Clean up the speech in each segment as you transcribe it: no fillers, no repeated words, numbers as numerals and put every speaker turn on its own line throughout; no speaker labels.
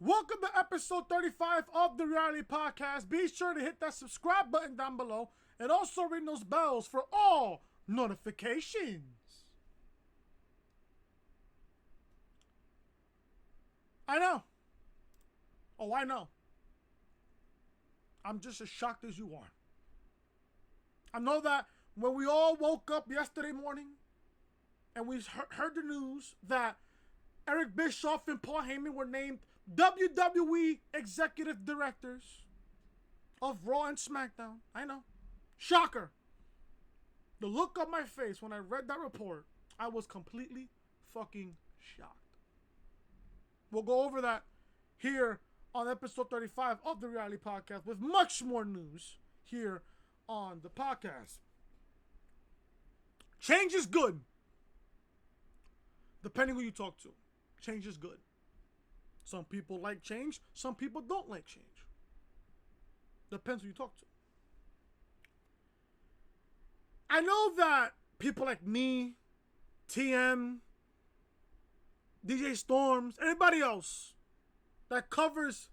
Welcome to episode 35 of the Reality Podcast. Be sure to hit that subscribe button down below and also ring those bells for all notifications. I know. Oh, I know. I'm just as shocked as you are. I know that when we all woke up yesterday morning and we heard the news that Eric Bischoff and Paul Heyman were named WWE Executive Directors of Raw and SmackDown. I know. Shocker. The look on my face when I read that report, I was completely fucking shocked. We'll go over that here on episode 35 of the Reality Podcast with much more news here on the podcast. Change is good. Depending who you talk to. Change is good. Some people like change. Some people don't like change. Depends who you talk to. I know that people like me, TM, DJ Storms, anybody else that covers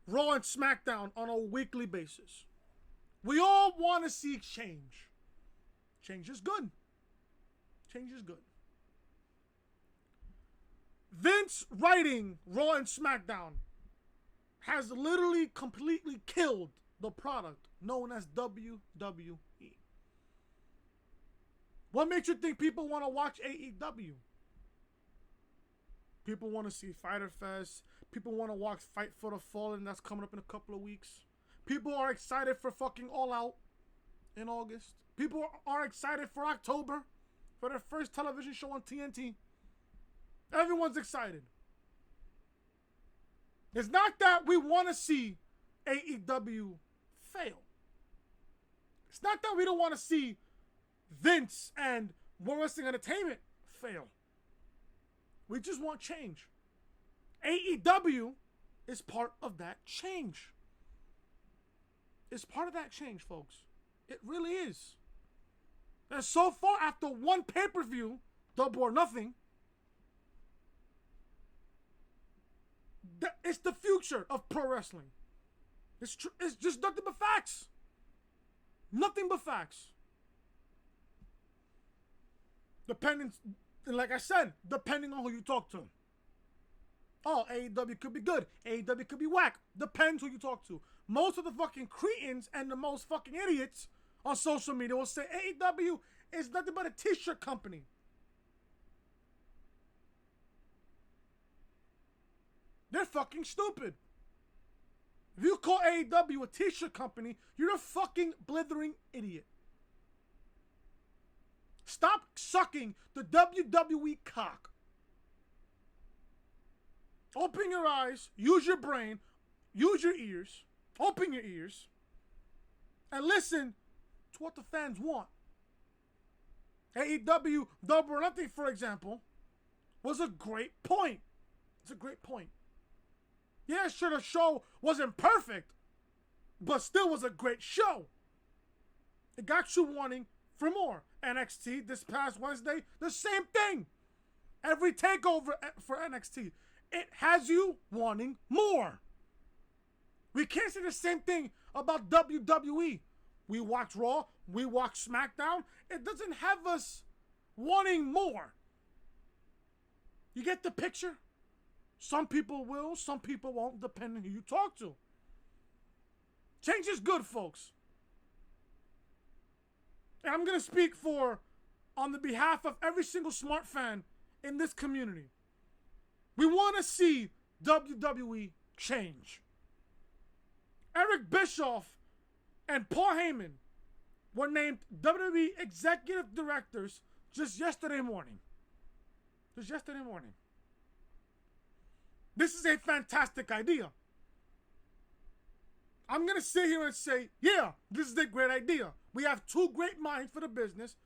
Raw and SmackDown on a weekly basis, we all want to see change. Change is good. Change is good. Vince writing Raw and SmackDown has literally completely killed the product known as WWE. What makes you think people want to watch AEW? People want to see Fyter Fest. People want to watch Fight for the Fallen that's coming up in a couple of weeks. People are excited for fucking All Out in August. People are excited for October for their first television show on TNT. Everyone's excited. It's not that we want to see AEW fail. It's not that we don't want to see Vince and World Wrestling Entertainment fail. We just want change. AEW is part of that change. It's part of that change, folks. It really is. And so far, after one pay-per-view, Double or Nothing, it's the future of pro wrestling. It's just nothing but facts. Nothing but facts. Like I said, depending on who you talk to. Oh, AEW could be good. AEW could be whack. Depends who you talk to. Most of the fucking cretins and the most fucking idiots on social media will say AEW is nothing but a t-shirt company. They're fucking stupid. If you call AEW a t-shirt company, you're a fucking blithering idiot. Stop sucking the WWE cock. Open your eyes, use your brain, use your ears, open your ears, and listen to what the fans want. AEW Double or Nothing, for example, was a great point. It's a great point. Yeah, sure, the show wasn't perfect, but still was a great show. It got you wanting for more. NXT this past Wednesday, the same thing. Every takeover for NXT, it has you wanting more. We can't say the same thing about WWE. We watch Raw, we watch SmackDown. It doesn't have us wanting more. You get the picture? Some people will, some people won't, depending on who you talk to. Change is good, folks. And I'm going to speak on the behalf of every single smart fan in this community. We want to see WWE change. Eric Bischoff and Paul Heyman were named WWE Executive Directors just yesterday morning. This is a fantastic idea. I'm going to sit here and say, yeah, this is a great idea. We have two great minds for the business.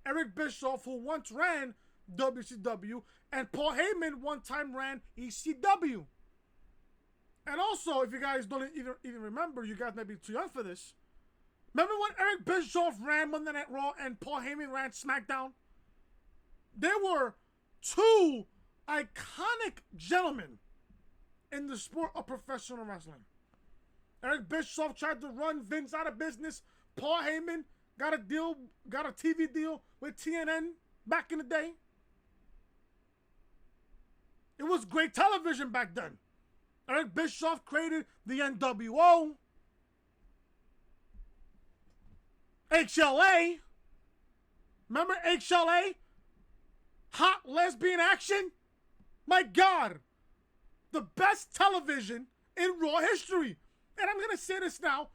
Eric Bischoff, who once ran WCW, and Paul Heyman one time ran ECW. And also, if you guys don't even remember, you guys may be too young for this. Remember when Eric Bischoff ran Monday Night Raw and Paul Heyman ran SmackDown? There were two iconic gentlemen in the sport of professional wrestling. Eric Bischoff tried to run Vince out of business. Paul Heyman got a TV deal with TNN back in the day. It was great television back then. Eric Bischoff created the NWO. HLA. Remember HLA? Hot lesbian action? My God. The best television in Raw history. And I'm going to say this now,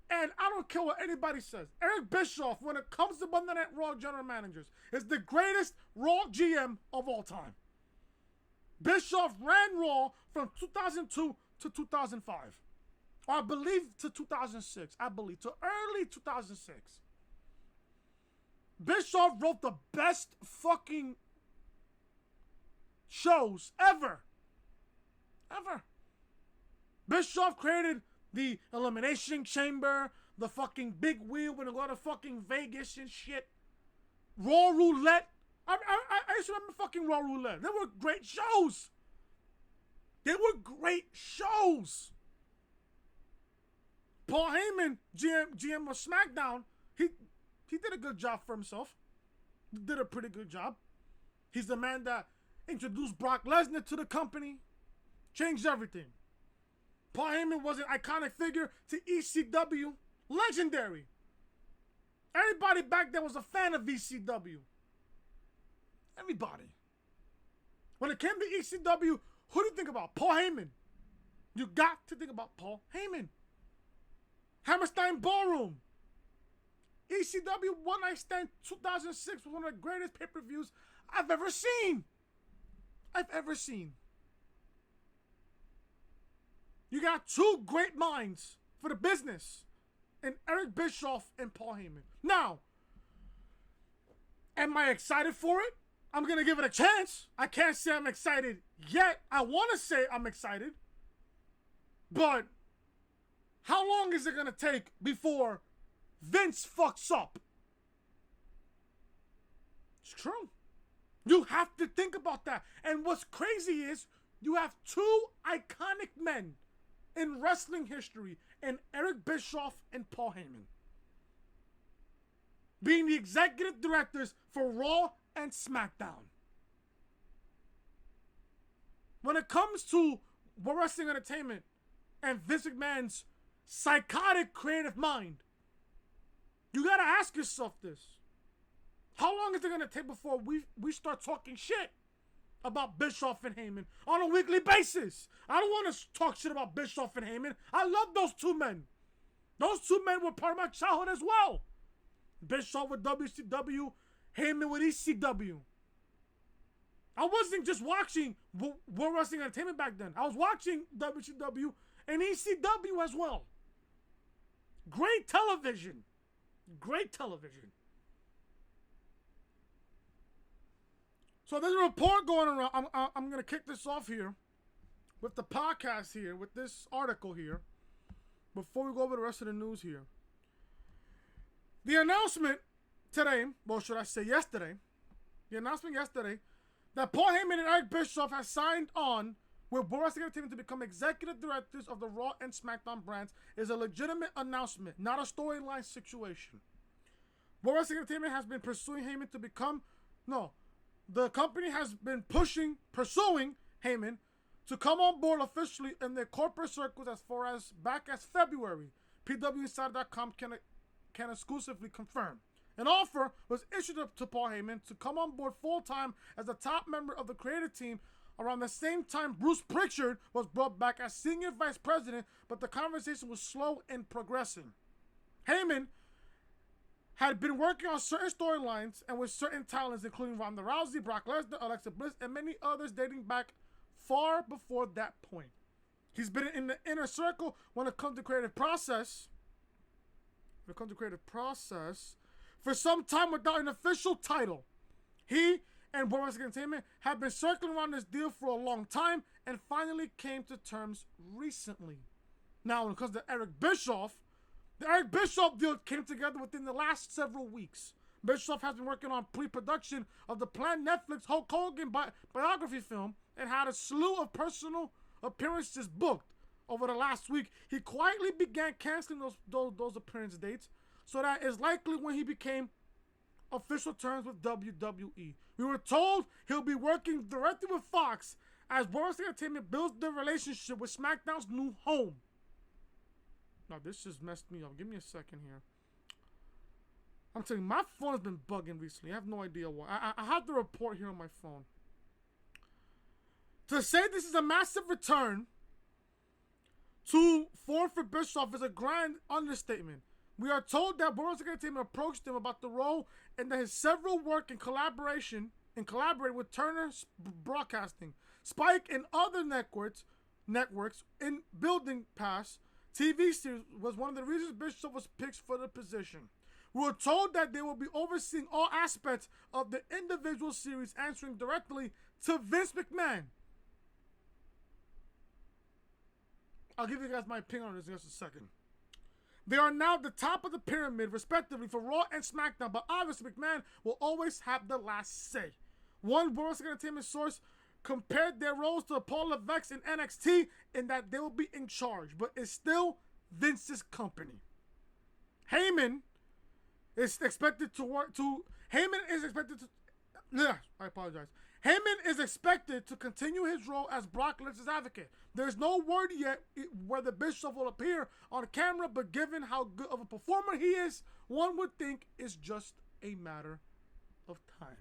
and I don't care what anybody says. Eric Bischoff, when it comes to Monday Night Raw general managers, is the greatest Raw GM of all time. Bischoff ran Raw from 2002 to 2005. Or I believe to 2006. To early 2006. Bischoff wrote the best fucking shows ever. Bischoff created the Elimination Chamber, the fucking big wheel when they go to fucking Vegas and shit. Raw Roulette. I used to remember fucking Raw Roulette. They were great shows. Paul Heyman, GM of SmackDown, he did a good job for himself. He did a pretty good job. He's the man that introduced Brock Lesnar to the company. Changed everything. Paul Heyman was an iconic figure to ECW. Legendary. Everybody back then was a fan of ECW. Everybody. When it came to ECW, who do you think about? Paul Heyman. You got to think about Paul Heyman. Hammerstein Ballroom. ECW One Night Stand 2006 was one of the greatest pay-per-views I've ever seen. You got two great minds for the business in Eric Bischoff and Paul Heyman. Now, am I excited for it? I'm going to give it a chance. I can't say I'm excited yet. I want to say I'm excited. But how long is it going to take before Vince fucks up? It's true. You have to think about that. And what's crazy is you have two iconic men in wrestling history in Eric Bischoff and Paul Heyman being the executive directors for Raw and SmackDown. When it comes to World Wrestling Entertainment and Vince McMahon's psychotic creative mind, you gotta ask yourself this. How long is it gonna take before we start talking shit about Bischoff and Heyman on a weekly basis? I don't want to talk shit about Bischoff and Heyman. I love those two men. Those two men were part of my childhood as well. Bischoff with WCW, Heyman with ECW. I wasn't just watching World Wrestling Entertainment back then. I was watching WCW and ECW as well. Great television. So there's a report going around. I'm going to kick this off here with the podcast here, with this article here, before we go over the rest of the news here. The announcement today, well, should I say yesterday, that Paul Heyman and Eric Bischoff have signed on with World Wrestling Entertainment to become executive directors of the Raw and SmackDown brands is a legitimate announcement, not a storyline situation. World Wrestling Entertainment has been pursuing Heyman to become, the company has been pursuing Heyman to come on board officially in their corporate circles as far as back as February. PWInsider.com can exclusively confirm. An offer was issued to Paul Heyman to come on board full-time as a top member of the creative team. Around the same time, Bruce Pritchard was brought back as senior vice president, but the conversation was slow in progressing. Heyman had been working on certain storylines and with certain talents, including Ronda Rousey, Brock Lesnar, Alexa Bliss, and many others dating back far before that point. He's been in the inner circle when it comes to creative process. For some time without an official title. He and World Wrestling Entertainment have been circling around this deal for a long time and finally came to terms recently. Now, when it comes to Eric Bischoff, the Eric Bischoff deal came together within the last several weeks. Bischoff has been working on pre-production of the planned Netflix Hulk Hogan biography film and had a slew of appearances booked. Over the last week, he quietly began canceling those appearance dates, so that is likely when he became official terms with WWE. We were told he'll be working directly with Fox as World Entertainment builds their relationship with SmackDown's new home. Now this just messed me up. Give me a second here. I'm telling you, my phone has been bugging recently. I have no idea why. I have the report here on my phone. To say this is a massive return to form for Bischoff is a grand understatement. We are told that World Entertainment approached him about the role and that his several work in collaborating with Turner Broadcasting, Spike, and other networks in building past TV series was one of the reasons Bischoff was picked for the position. We were told that they will be overseeing all aspects of the individual series, answering directly to Vince McMahon. I'll give you guys my opinion on this in just a second. They are now the top of the pyramid, respectively, for Raw and SmackDown, but obviously McMahon will always have the last say. One World Entertainment source compared their roles to Paul Levesque in NXT in that they will be in charge, but it's still Vince's company. Heyman is expected to Heyman is expected to continue his role as Brock Lesnar's advocate. There's no word yet whether Bischoff will appear on camera, but given how good of a performer he is, one would think it's just a matter of time.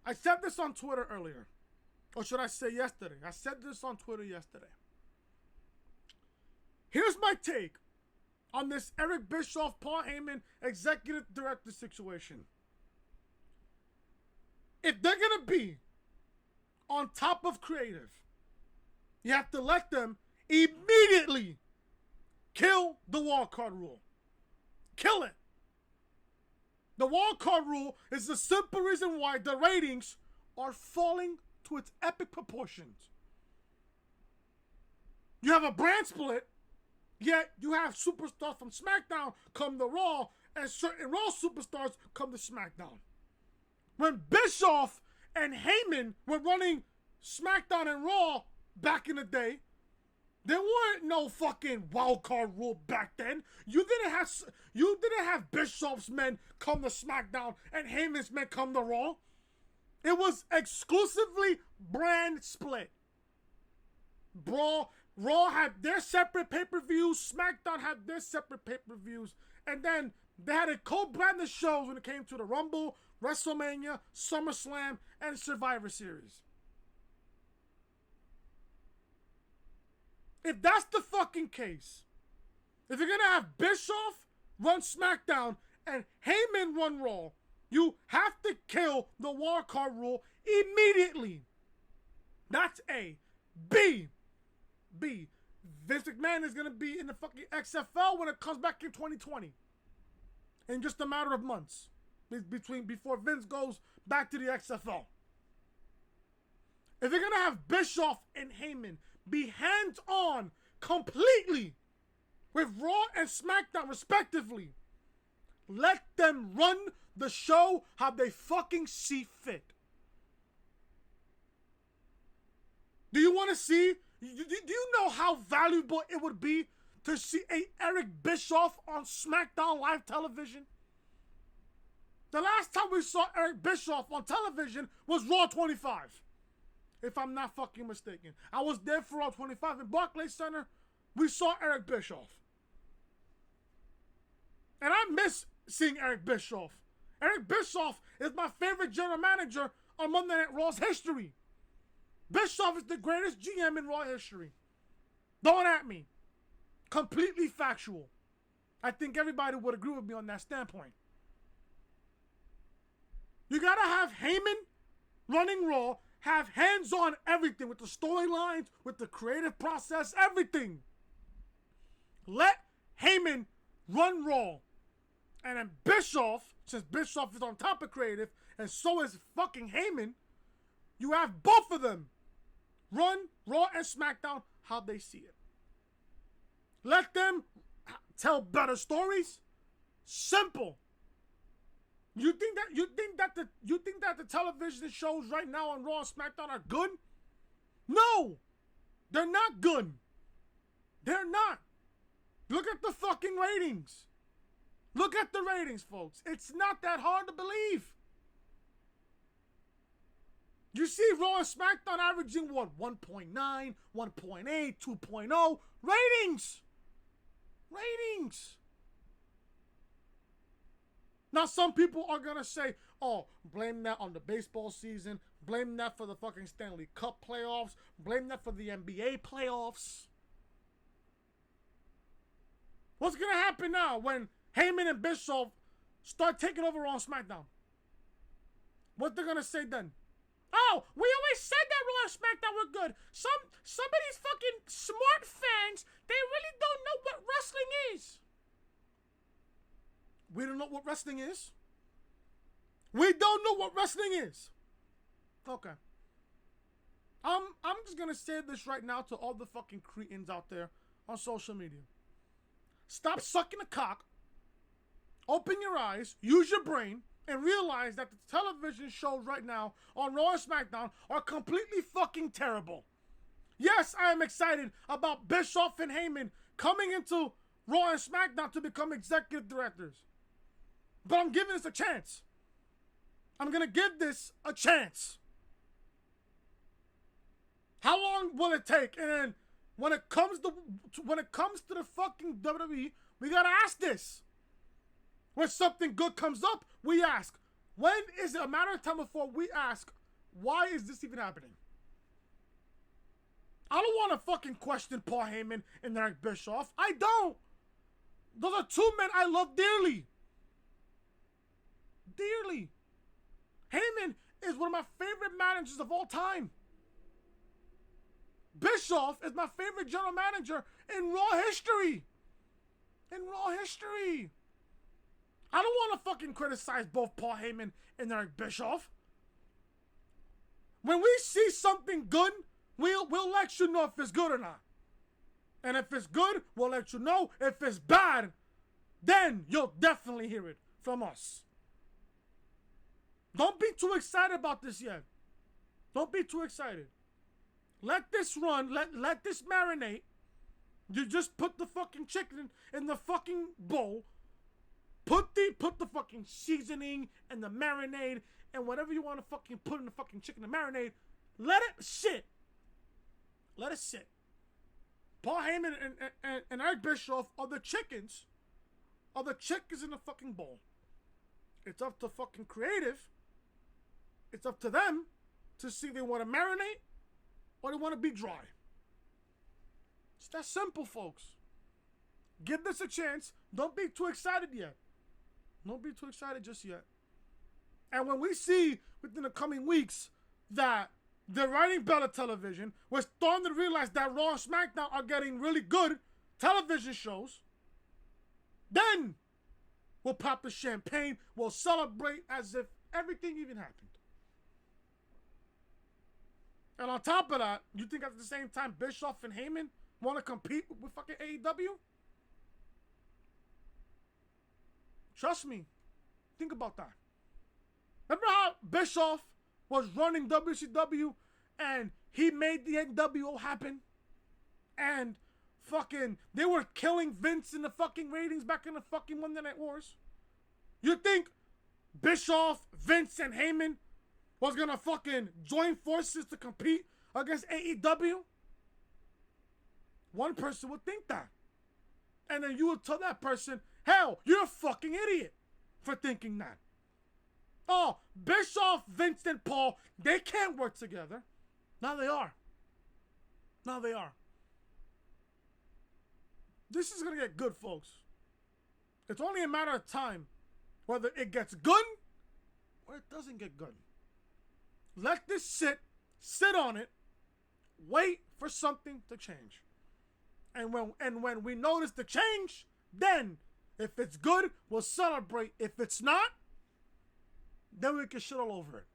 I said this on Twitter earlier. Or should I say yesterday? I said this on Twitter yesterday. Here's my take on this Eric Bischoff Paul Heyman Executive Director situation. If they're going to be on top of creative, you have to let them immediately kill the wildcard rule. Kill it. The wildcard rule is the simple reason why the ratings are falling to its epic proportions. You have a brand split, yet you have superstars from SmackDown come to Raw, and certain Raw superstars come to SmackDown. When Bischoff and Heyman were running SmackDown and Raw back in the day, there weren't no fucking wildcard rule back then. You didn't have Bischoff's men come to SmackDown and Heyman's men come to Raw. It was exclusively brand split. Raw had their separate pay-per-views, SmackDown had their separate pay-per-views, and then they had a co-branded shows when it came to the Rumble, WrestleMania, SummerSlam, and Survivor Series. If that's the fucking case, if you're gonna have Bischoff run SmackDown and Heyman run Raw, you have to kill the wildcard rule immediately. That's A. B. Vince McMahon is gonna be in the fucking XFL when it comes back in 2020. In just a matter of months. Before Vince goes back to the XFL. If you're gonna have Bischoff and Heyman be hands-on completely with Raw and SmackDown respectively, let them run the show how they fucking see fit. Do you want to see? Do you know how valuable it would be to see a Eric Bischoff on SmackDown live television? The last time we saw Eric Bischoff on television was Raw 25. If I'm not fucking mistaken. I was there for Raw 25 in Barclays Center. We saw Eric Bischoff. And I miss seeing Eric Bischoff. Eric Bischoff is my favorite general manager on Monday Night Raw's history. Bischoff is the greatest GM in Raw history. Don't at me. Completely factual. I think everybody would agree with me on that standpoint. You gotta have Heyman running Raw, have hands on everything with the storylines, with the creative process, everything. Let Heyman run Raw. And then Bischoff, since Bischoff is on top of creative, and so is fucking Heyman, you have both of them run Raw and SmackDown how they see it. Let them tell better stories. Simple. You think that the television shows right now on Raw and SmackDown are good? No, they're not good. They're not. Look at the fucking ratings. Look at the ratings, folks. It's not that hard to believe. You see Raw and SmackDown averaging what? 1.9, 1.8, 2.0 ratings. Ratings. Now, some people are going to say, oh, blame that on the baseball season. Blame that for the fucking Stanley Cup playoffs. Blame that for the NBA playoffs. What's going to happen now when Heyman and Bischoff start taking over Raw and SmackDown? What they're going to say then? Oh, we always said that Raw and SmackDown were good. Some of these fucking smart fans, they really don't know what wrestling is. We don't know what wrestling is? We don't know what wrestling is. Okay. I'm just gonna say this right now to all the fucking cretins out there on social media. Stop sucking a cock. Open your eyes, use your brain, and realize that the television shows right now on Raw and SmackDown are completely fucking terrible. Yes, I am excited about Bischoff and Heyman coming into Raw and SmackDown to become executive directors. But I'm giving this a chance. I'm going to give this a chance. How long will it take? And then when it comes to the fucking WWE, we got to ask this. When something good comes up, we ask, when is it a matter of time before we ask, why is this even happening? I don't want to fucking question Paul Heyman and Eric Bischoff. I don't. Those are two men I love dearly. Dearly. Heyman is one of my favorite managers of all time. Bischoff is my favorite general manager in Raw history. In Raw history. I don't want to fucking criticize both Paul Heyman and Eric Bischoff. When we see something good, we'll let you know if it's good or not. And if it's good, we'll let you know. If it's bad, then you'll definitely hear it from us. Don't be too excited about this yet. Don't be too excited. Let this run. Let this marinate. You just put the fucking chicken in the fucking bowl. Put the fucking seasoning and the marinade and whatever you want to fucking put in the fucking chicken and marinade. Let it sit. Let it sit. Paul Heyman and Eric Bischoff are the chickens. Are the chickens in the fucking bowl. It's up to fucking creative. It's up to them to see if they want to marinate or they want to be dry. It's that simple, folks. Give this a chance. Don't be too excited yet. Don't be too excited just yet. And when we see within the coming weeks that they're writing better television, we're starting to realize that Raw and SmackDown are getting really good television shows, then we'll pop the champagne, we'll celebrate as if everything even happened. And on top of that, you think at the same time Bischoff and Heyman want to compete with fucking AEW? Trust me. Think about that. Remember how Bischoff was running WCW and he made the NWO happen? And fucking, they were killing Vince in the fucking ratings back in the fucking Monday Night Wars? You think Bischoff, Vince, and Heyman was gonna fucking join forces to compete against AEW? One person would think that. And then you would tell that person, hell, you're a fucking idiot for thinking that. Oh, Bischoff, Vince, and Paul, they can't work together. Now they are. Now they are. This is going to get good, folks. It's only a matter of time whether it gets good or it doesn't get good. Let this sit on it, wait for something to change. And when we notice the change, then if it's good, we'll celebrate. If it's not, then we can shit all over it.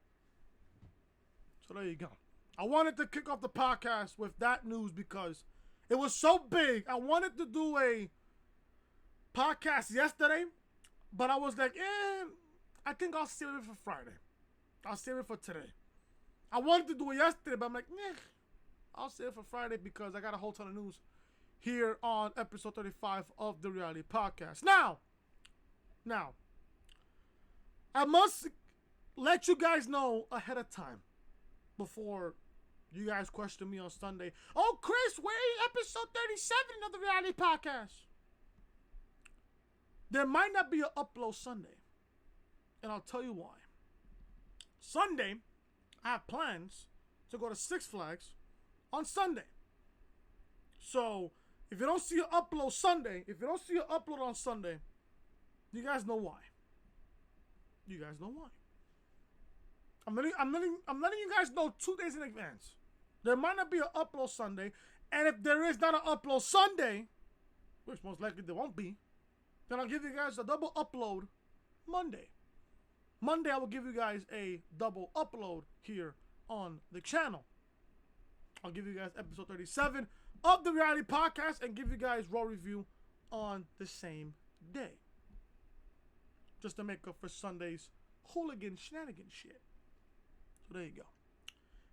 So there you go. I wanted to kick off the podcast with that news because it was so big. I wanted to do a podcast yesterday, but I was like, I think I'll save it for Friday. I'll save it for today. I wanted to do it yesterday, but I'm like, nah. I'll save it for Friday because I got a whole ton of news here on episode 35 of the Reality Podcast. Now, I must let you guys know ahead of time before you guys question me on Sunday. Oh, Chris, where is episode 37 of the Reality Podcast? There might not be an upload Sunday, and I'll tell you why. Sunday, I have plans to go to Six Flags on Sunday. So, if you don't see an upload Sunday, on Sunday, you guys know why. I'm letting you guys know 2 days in advance. There might not be an upload Sunday, and if there is not an upload Sunday, which most likely there won't be, then I'll give you guys a double upload Monday. Monday I will give you guys a double upload here on the channel. I'll give you guys episode 37 of the Reality Podcast and give you guys Raw review on the same day. Just to make up for Sunday's hooligan shenanigan shit. So there you go.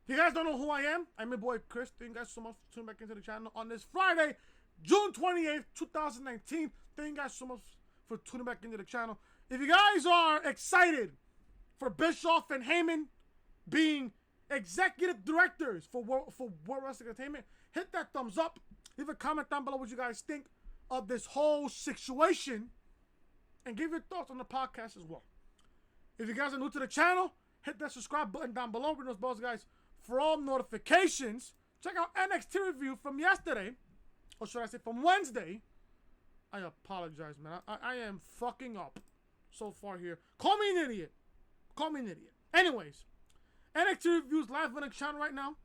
If you guys don't know who I am, I'm your boy Chris. Thank you guys so much for tuning back into the channel on this Friday, June 28th, 2019. Thank you guys so much for tuning back into the channel. If you guys are excited for Bischoff and Heyman being executive directors for World Wrestling Entertainment, hit that thumbs up. Leave a comment down below what you guys think of this whole situation, and give your thoughts on the podcast as well. If you guys are new to the channel, hit that subscribe button down below. Ring those bells, guys, for all notifications. Check out NXT review from yesterday, or should I say from Wednesday. I apologize, man. I am fucking up so far here. Call me an idiot. Anyways, NXT reviews live on the channel right now.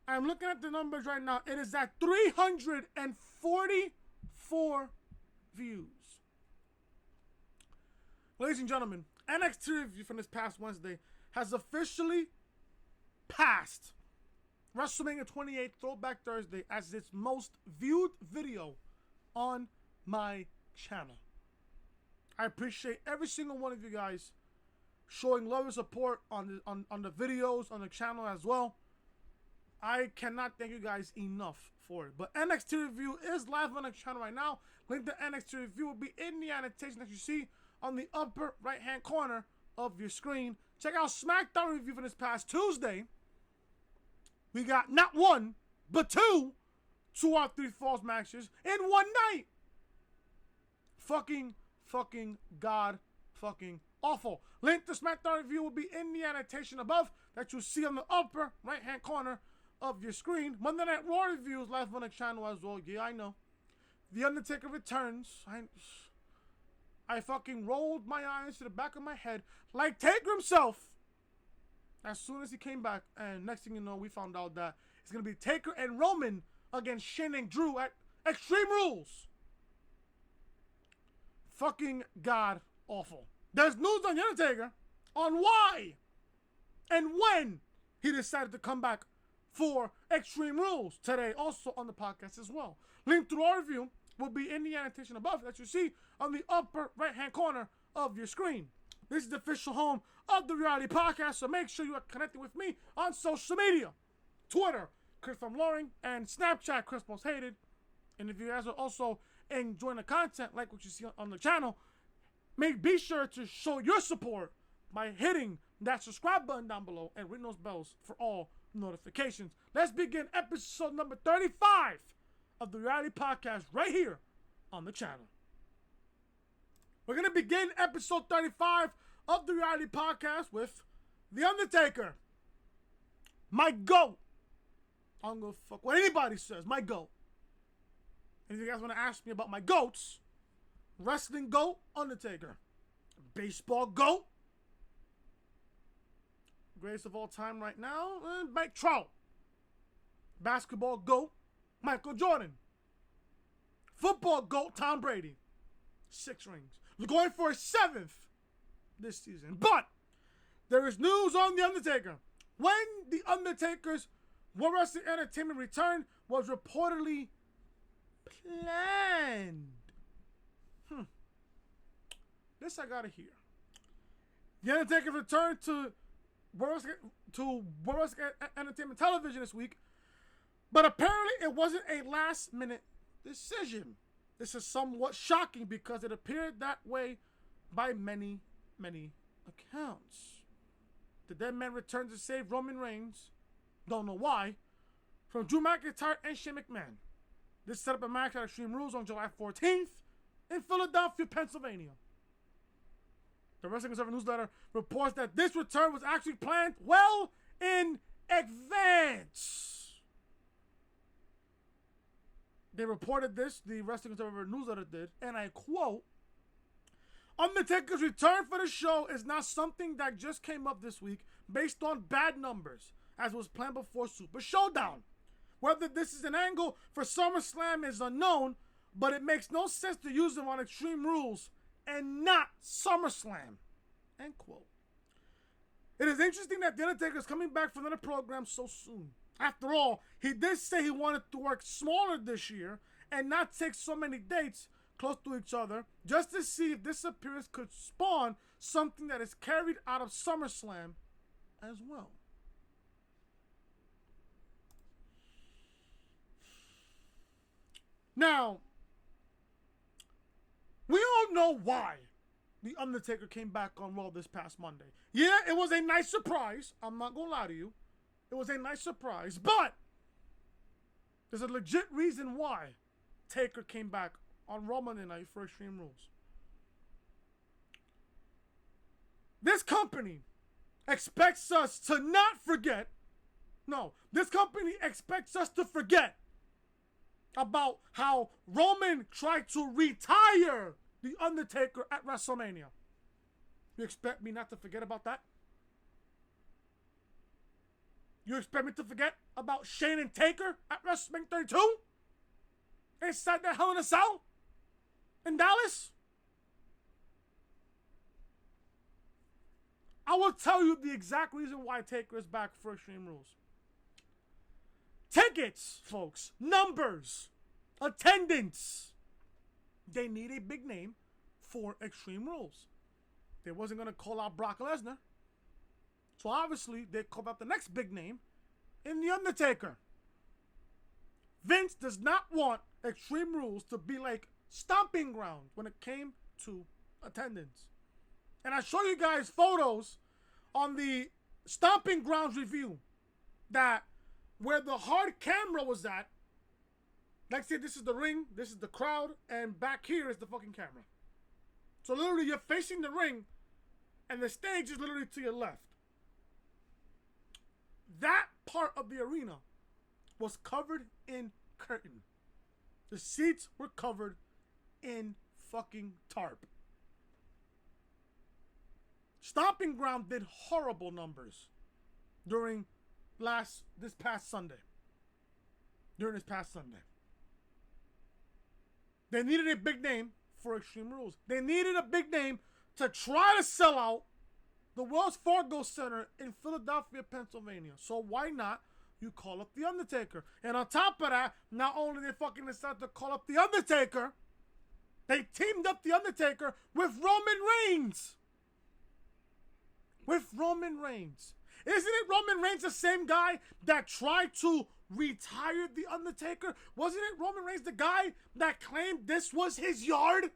I'm looking at the numbers right now. It is at 344 views. Ladies and gentlemen, NXT review from this past Wednesday has officially passed WrestleMania 28 Throwback Thursday as its most viewed video on my channel. I appreciate every single one of you guys showing love and support on the videos on the channel as well. I cannot thank you guys enough for it. But NXT review is live on the channel right now. Link to NXT review will be in the annotation that you see on the upper right hand corner of your screen. Check out SmackDown review from this past Tuesday. We got not one, but two out of 3 falls matches in one night. Fucking god fucking awful. Link to SmackDown review will be in the annotation above that you see on the upper right hand corner of your screen. Monday Night Raw reviews live on the channel as well. Yeah, I know. The Undertaker returns. I fucking rolled my eyes to the back of my head like Taker himself as soon as he came back. And next thing you know, we found out that it's going to be Taker and Roman against Shane and Drew at Extreme Rules. Fucking god awful. There's news on The Undertaker on why and when he decided to come back for Extreme Rules today, also on the podcast as well. Link to our review will be in the annotation above that you see on the upper right-hand corner of your screen. This is the official home of the Reality Podcast, so make sure you are connected with me on social media. Twitter, Chris from Loring, and Snapchat, Chris Most Hated. And if you guys are also enjoying the content like what you see on the channel, be sure to show your support by hitting that subscribe button down below and ring those bells for all notifications. Let's begin episode number 35 of the Reality Podcast right here on the channel. We're going to begin episode 35 of the Reality Podcast with The Undertaker. My GOAT. I don't give a fuck what anybody says. My GOAT. And if you guys want to ask me about my GOATs, wrestling GOAT, Undertaker. Baseball GOAT, greatest of all time right now, Mike Trout. Basketball GOAT, Michael Jordan. Football GOAT, Tom Brady. 6 rings. We're going for a 7th this season. But there is news on The Undertaker. When The Undertaker's World Wrestling Entertainment return was reportedly planned. This I gotta hear. The Undertaker returned to World Entertainment Television this week, but apparently it wasn't a last-minute decision. This is somewhat shocking because it appeared that way by many, many accounts. The Dead Man returned to save Roman Reigns, don't know why, from Drew McIntyre and Shane McMahon. This set up a match at Extreme Rules on July 14th in Philadelphia, Pennsylvania. The Wrestling Observer newsletter reports that this return was actually planned well in advance. They reported this, the Wrestling Observer newsletter did, and I quote, Undertaker's return for the show is not something that just came up this week based on bad numbers, as was planned before Super Showdown. Whether this is an angle for SummerSlam is unknown, but it makes no sense to use them on Extreme Rules and not SummerSlam. End quote. It is interesting that The Undertaker is coming back for another program so soon. After all, he did say he wanted to work smaller this year and not take so many dates close to each other just to see if this appearance could spawn something that is carried out of SummerSlam as well. Now, we all know why The Undertaker came back on Raw this past Monday. Yeah, it was a nice surprise. I'm not going to lie to you. It was a nice surprise, but there's a legit reason why Taker came back on Raw Monday night for Extreme Rules. This company expects us to not forget. No, this company expects us to forget about how Roman tried to retire The Undertaker at WrestleMania. You expect me not to forget about that? You expect me to forget about Shane and Taker at WrestleMania 32? Inside that Hell in a Cell? In Dallas? I will tell you the exact reason why Taker is back for Extreme Rules. Tickets, folks. Numbers. Attendance. They need a big name for Extreme Rules. They wasn't going to call out Brock Lesnar. So obviously, they called out the next big name in The Undertaker. Vince does not want Extreme Rules to be like stomping ground when it came to attendance. And I show you guys photos on the Stomping Grounds review that where the hard camera was at. Like, say, this is the ring, this is the crowd, and back here is the fucking camera. So literally, you're facing the ring, and the stage is literally to your left. That part of the arena was covered in curtain. The seats were covered in fucking tarp. Stomping Ground did horrible numbers during this past Sunday. They needed a big name for Extreme Rules. They needed a big name to try to sell out the Wells Fargo Center in Philadelphia, Pennsylvania. So why not you call up The Undertaker? And on top of that, not only they fucking decided to call up The Undertaker, they teamed up The Undertaker with Roman Reigns. Isn't it Roman Reigns the same guy that tried to retire The Undertaker? Wasn't it Roman Reigns the guy that claimed this was his yard?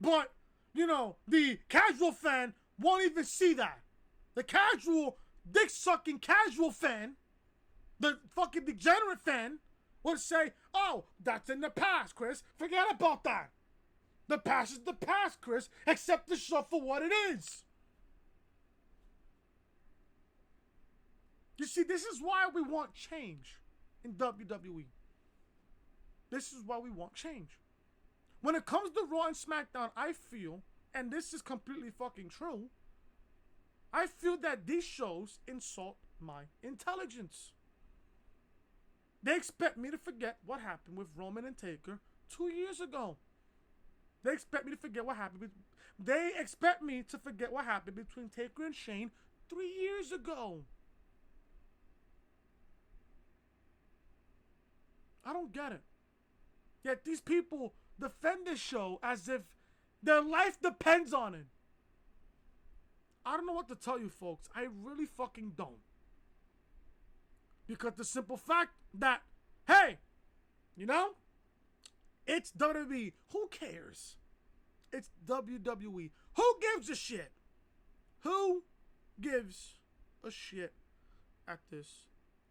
But, you know, the casual fan won't even see that. The casual, dick-sucking casual fan, the fucking degenerate fan, would say, oh, that's in the past, Chris. Forget about that. The past is the past, Chris. Accept the show for what it is. You see, this is why we want change in WWE. This is why we want change. When it comes to Raw and SmackDown, I feel, and this is completely fucking true, I feel that these shows insult my intelligence. They expect me to forget what happened with Roman and Taker 2 years ago. They expect me to forget what happened. They expect me to forget what happened between Taker and Shane 3 years ago. I don't get it. Yet these people defend this show as if Their life depends on it. I don't know what to tell you, folks. I really fucking don't. Because the simple fact that, hey, you know, it's WWE. Who cares? It's WWE. Who gives a shit? Who gives a shit at this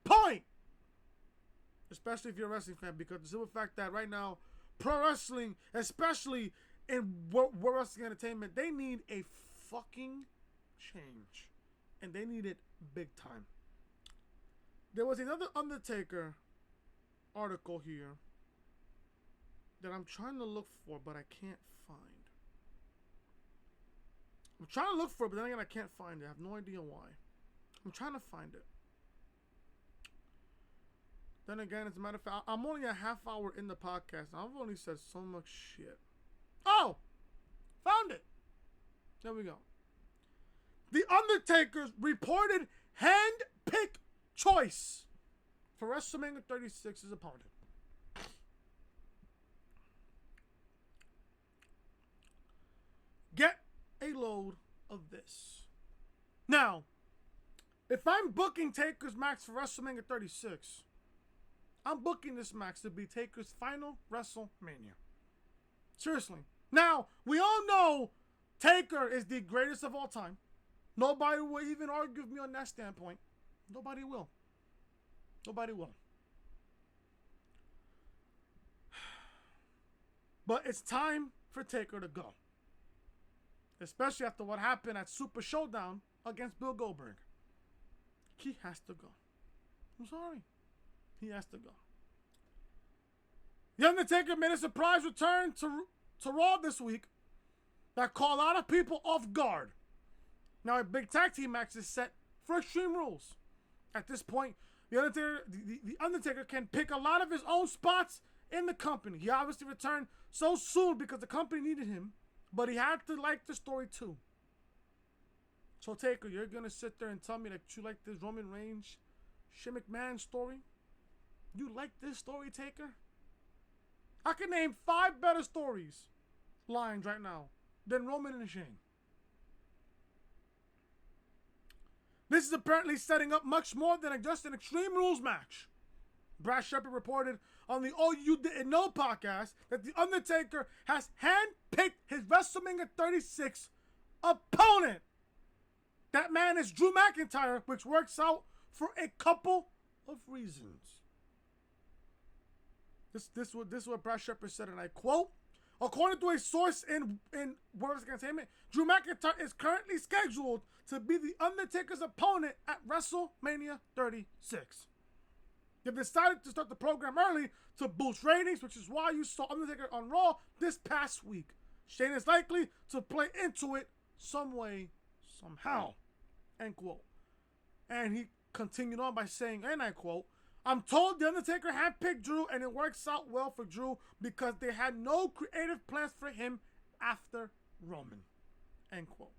point? Especially if you're a wrestling fan, because the simple fact that right now, pro wrestling, especially in World Wrestling Entertainment, they need a fucking change. And they need it big time. There was another Undertaker article here that I'm trying to look for, but I can't find. I'm trying to look for it, but then again, I can't find it. I have no idea why. I'm trying to find it. Then again, as a matter of fact, I'm only a half hour in the podcast. I've only said so much shit. Oh! Found it! There we go. The Undertaker's reported hand-picked choice for WrestleMania 36's opponent. Get a load of this. Now, if I'm booking Taker's match for WrestleMania 36, I'm booking this match to be Taker's final WrestleMania. Seriously. Now, we all know Taker is the greatest of all time. Nobody will even argue with me on that standpoint. Nobody will. Nobody will. But it's time for Taker to go. Especially after what happened at Super Showdown against Bill Goldberg. He has to go. I'm sorry. He has to go. The Undertaker made a surprise return to Raw this week that caught a lot of people off guard. Now a big tag team match is set for Extreme Rules. At this point, the Undertaker can pick a lot of his own spots in the company. He obviously returned so soon because the company needed him, but he had to like the story too. So Taker, you're going to sit there and tell me that you like this Roman Reigns, Shane McMahon story? You like this story, Taker? I can name 5 better lines right now than Roman and Shane. This is apparently setting up much more than just an Extreme Rules match. Brad Shepard reported on the Oh You Didn't Know podcast that The Undertaker has handpicked his WrestleMania 36 opponent. That man is Drew McIntyre, which works out for a couple of reasons. This is what Brad Shepard said, and I quote, according to a source in World Wrestling Entertainment, Drew McIntyre is currently scheduled to be The Undertaker's opponent at WrestleMania 36. They've decided to start the program early to boost ratings, which is why you saw Undertaker on Raw this past week. Shane is likely to play into it some way, somehow. End quote. And he continued on by saying, and I quote, I'm told The Undertaker handpicked Drew and it works out well for Drew because they had no creative plans for him after Roman. End quote.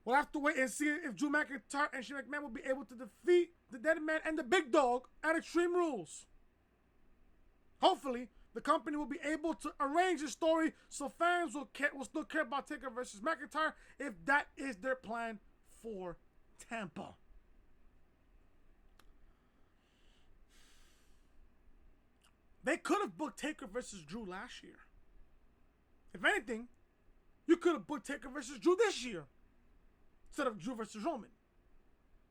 We'll have to wait and see if Drew McIntyre and Shane McMahon will be able to defeat the Dead Man and the Big Dog at Extreme Rules. Hopefully, the company will be able to arrange the story so fans will still care about Taker versus McIntyre if that is their plan for Tampa. They could have booked Taker versus Drew last year. If anything, you could have booked Taker versus Drew this year instead of Drew versus Roman.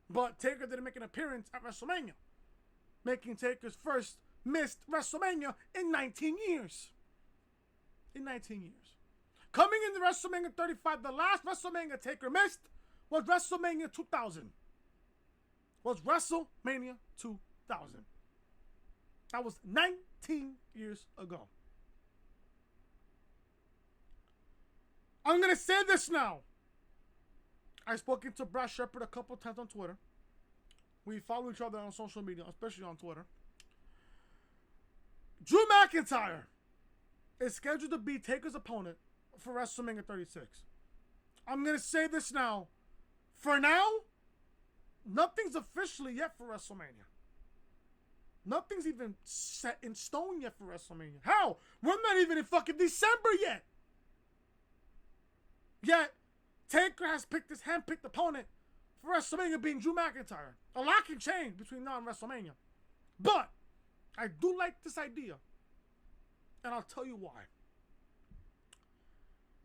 But Taker didn't make an appearance at WrestleMania, making Taker's first missed WrestleMania in 19 years. In 19 years. Coming into WrestleMania 35, the last WrestleMania Taker missed was WrestleMania 2000. Was WrestleMania 2000. That was 19 years ago. I'm going to say this now. I've spoken to Brad Shepard a couple times on Twitter. We follow each other on social media, especially on Twitter. Drew McIntyre is scheduled to be Taker's opponent for WrestleMania 36. I'm going to say this now. For now, nothing's officially yet for WrestleMania. Nothing's even set in stone yet for WrestleMania. How? We're not even in fucking December yet. Yet, Taker has picked his hand-picked opponent for WrestleMania being Drew McIntyre. A lot can change between now and WrestleMania. But, I do like this idea. And I'll tell you why.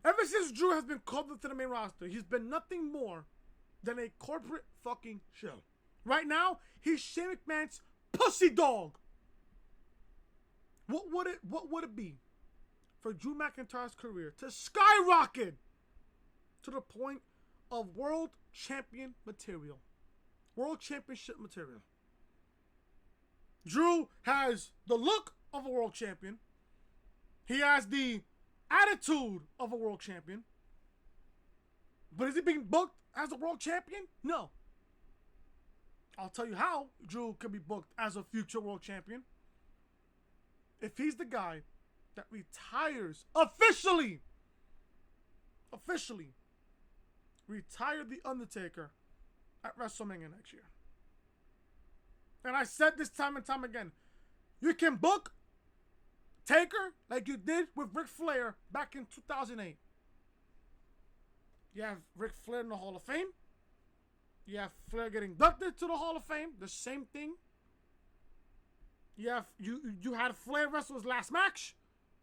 Ever since Drew has been called up to the main roster, he's been nothing more than a corporate fucking shell. Right now, he's Shane McMahon's pussy dog. What would it be for Drew McIntyre's career to skyrocket to the point of world champion material? World championship material. Drew has the look of a world champion. He has the attitude of a world champion. But is he being booked as a world champion? No. I'll tell you how Drew could be booked as a future world champion. If he's the guy that retires officially, retire the Undertaker at WrestleMania next year. And I said this time and time again, you can book Taker like you did with Ric Flair back in 2008. You have Ric Flair in the Hall of Fame. You have Flair getting inducted to the Hall of Fame. The same thing. You had Flair wrestle his last match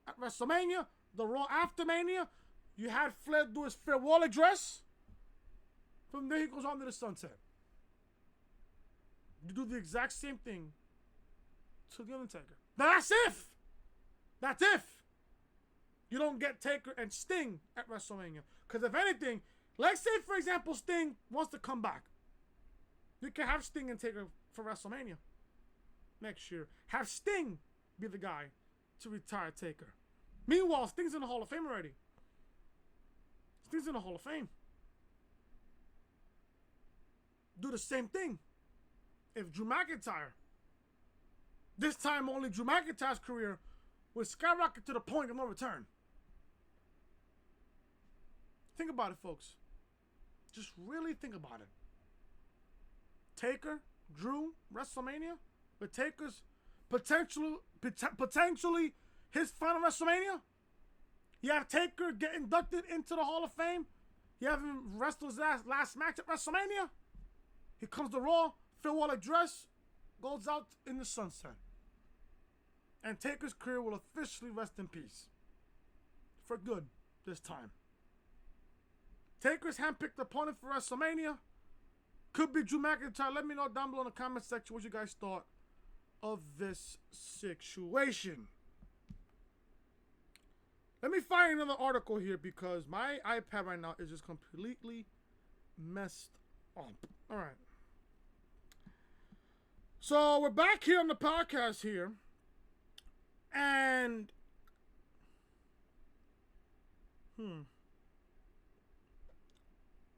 at WrestleMania. The Raw after Mania. You had Flair do his farewell address. From there he goes on to the sunset. You do the exact same thing to the Undertaker. That's if you don't get Taker and Sting at WrestleMania. Because if anything, let's say for example Sting wants to come back. You can have Sting and Taker for WrestleMania next year. Have Sting be the guy to retire Taker. Meanwhile, Sting's in the Hall of Fame already. Sting's in the Hall of Fame. Do the same thing. If Drew McIntyre, this time only Drew McIntyre's career, would skyrocket to the point of no return. Think about it, folks. Just really think about it. Taker, Drew, WrestleMania, with Taker's potentially his final WrestleMania. You have Taker get inducted into the Hall of Fame. You have him wrestle his last match at WrestleMania. He comes to Raw, farewell address, goes out in the sunset. And Taker's career will officially rest in peace. For good, this time. Taker's handpicked opponent for WrestleMania could be Drew McIntyre. Let me know down below in the comment section what you guys thought of this situation. Let me find another article here because my iPad right now is just completely messed up. All right. So we're back here on the podcast here. And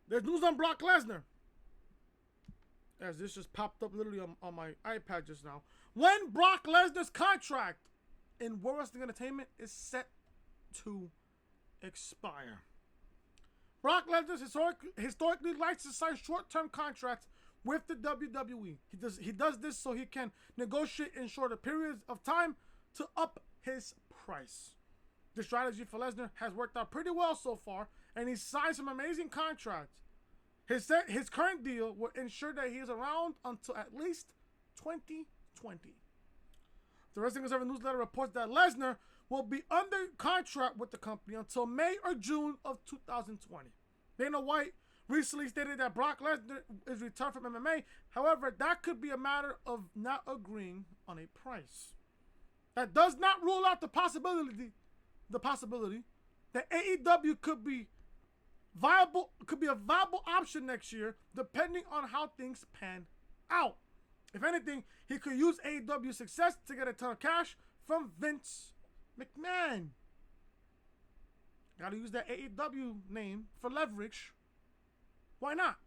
there's news on Brock Lesnar. As this just popped up literally on my iPad just now. When Brock Lesnar's contract in World Wrestling Entertainment is set to expire. Brock Lesnar historically likes to sign short-term contracts with the WWE. He does this so he can negotiate in shorter periods of time to up his price. The strategy for Lesnar has worked out pretty well so far, and he's signed some amazing contracts. His current deal will ensure that he is around until at least 2020. The Wrestling Observer newsletter reports that Lesnar will be under contract with the company until May or June of 2020. Dana White recently stated that Brock Lesnar is returned from MMA. However, that could be a matter of not agreeing on a price. That does not rule out the possibility that AEW could be a viable option next year, depending on how things pan out. If anything, he could use AEW's success to get a ton of cash from Vince McMahon. Gotta use that AEW name for leverage. Why not?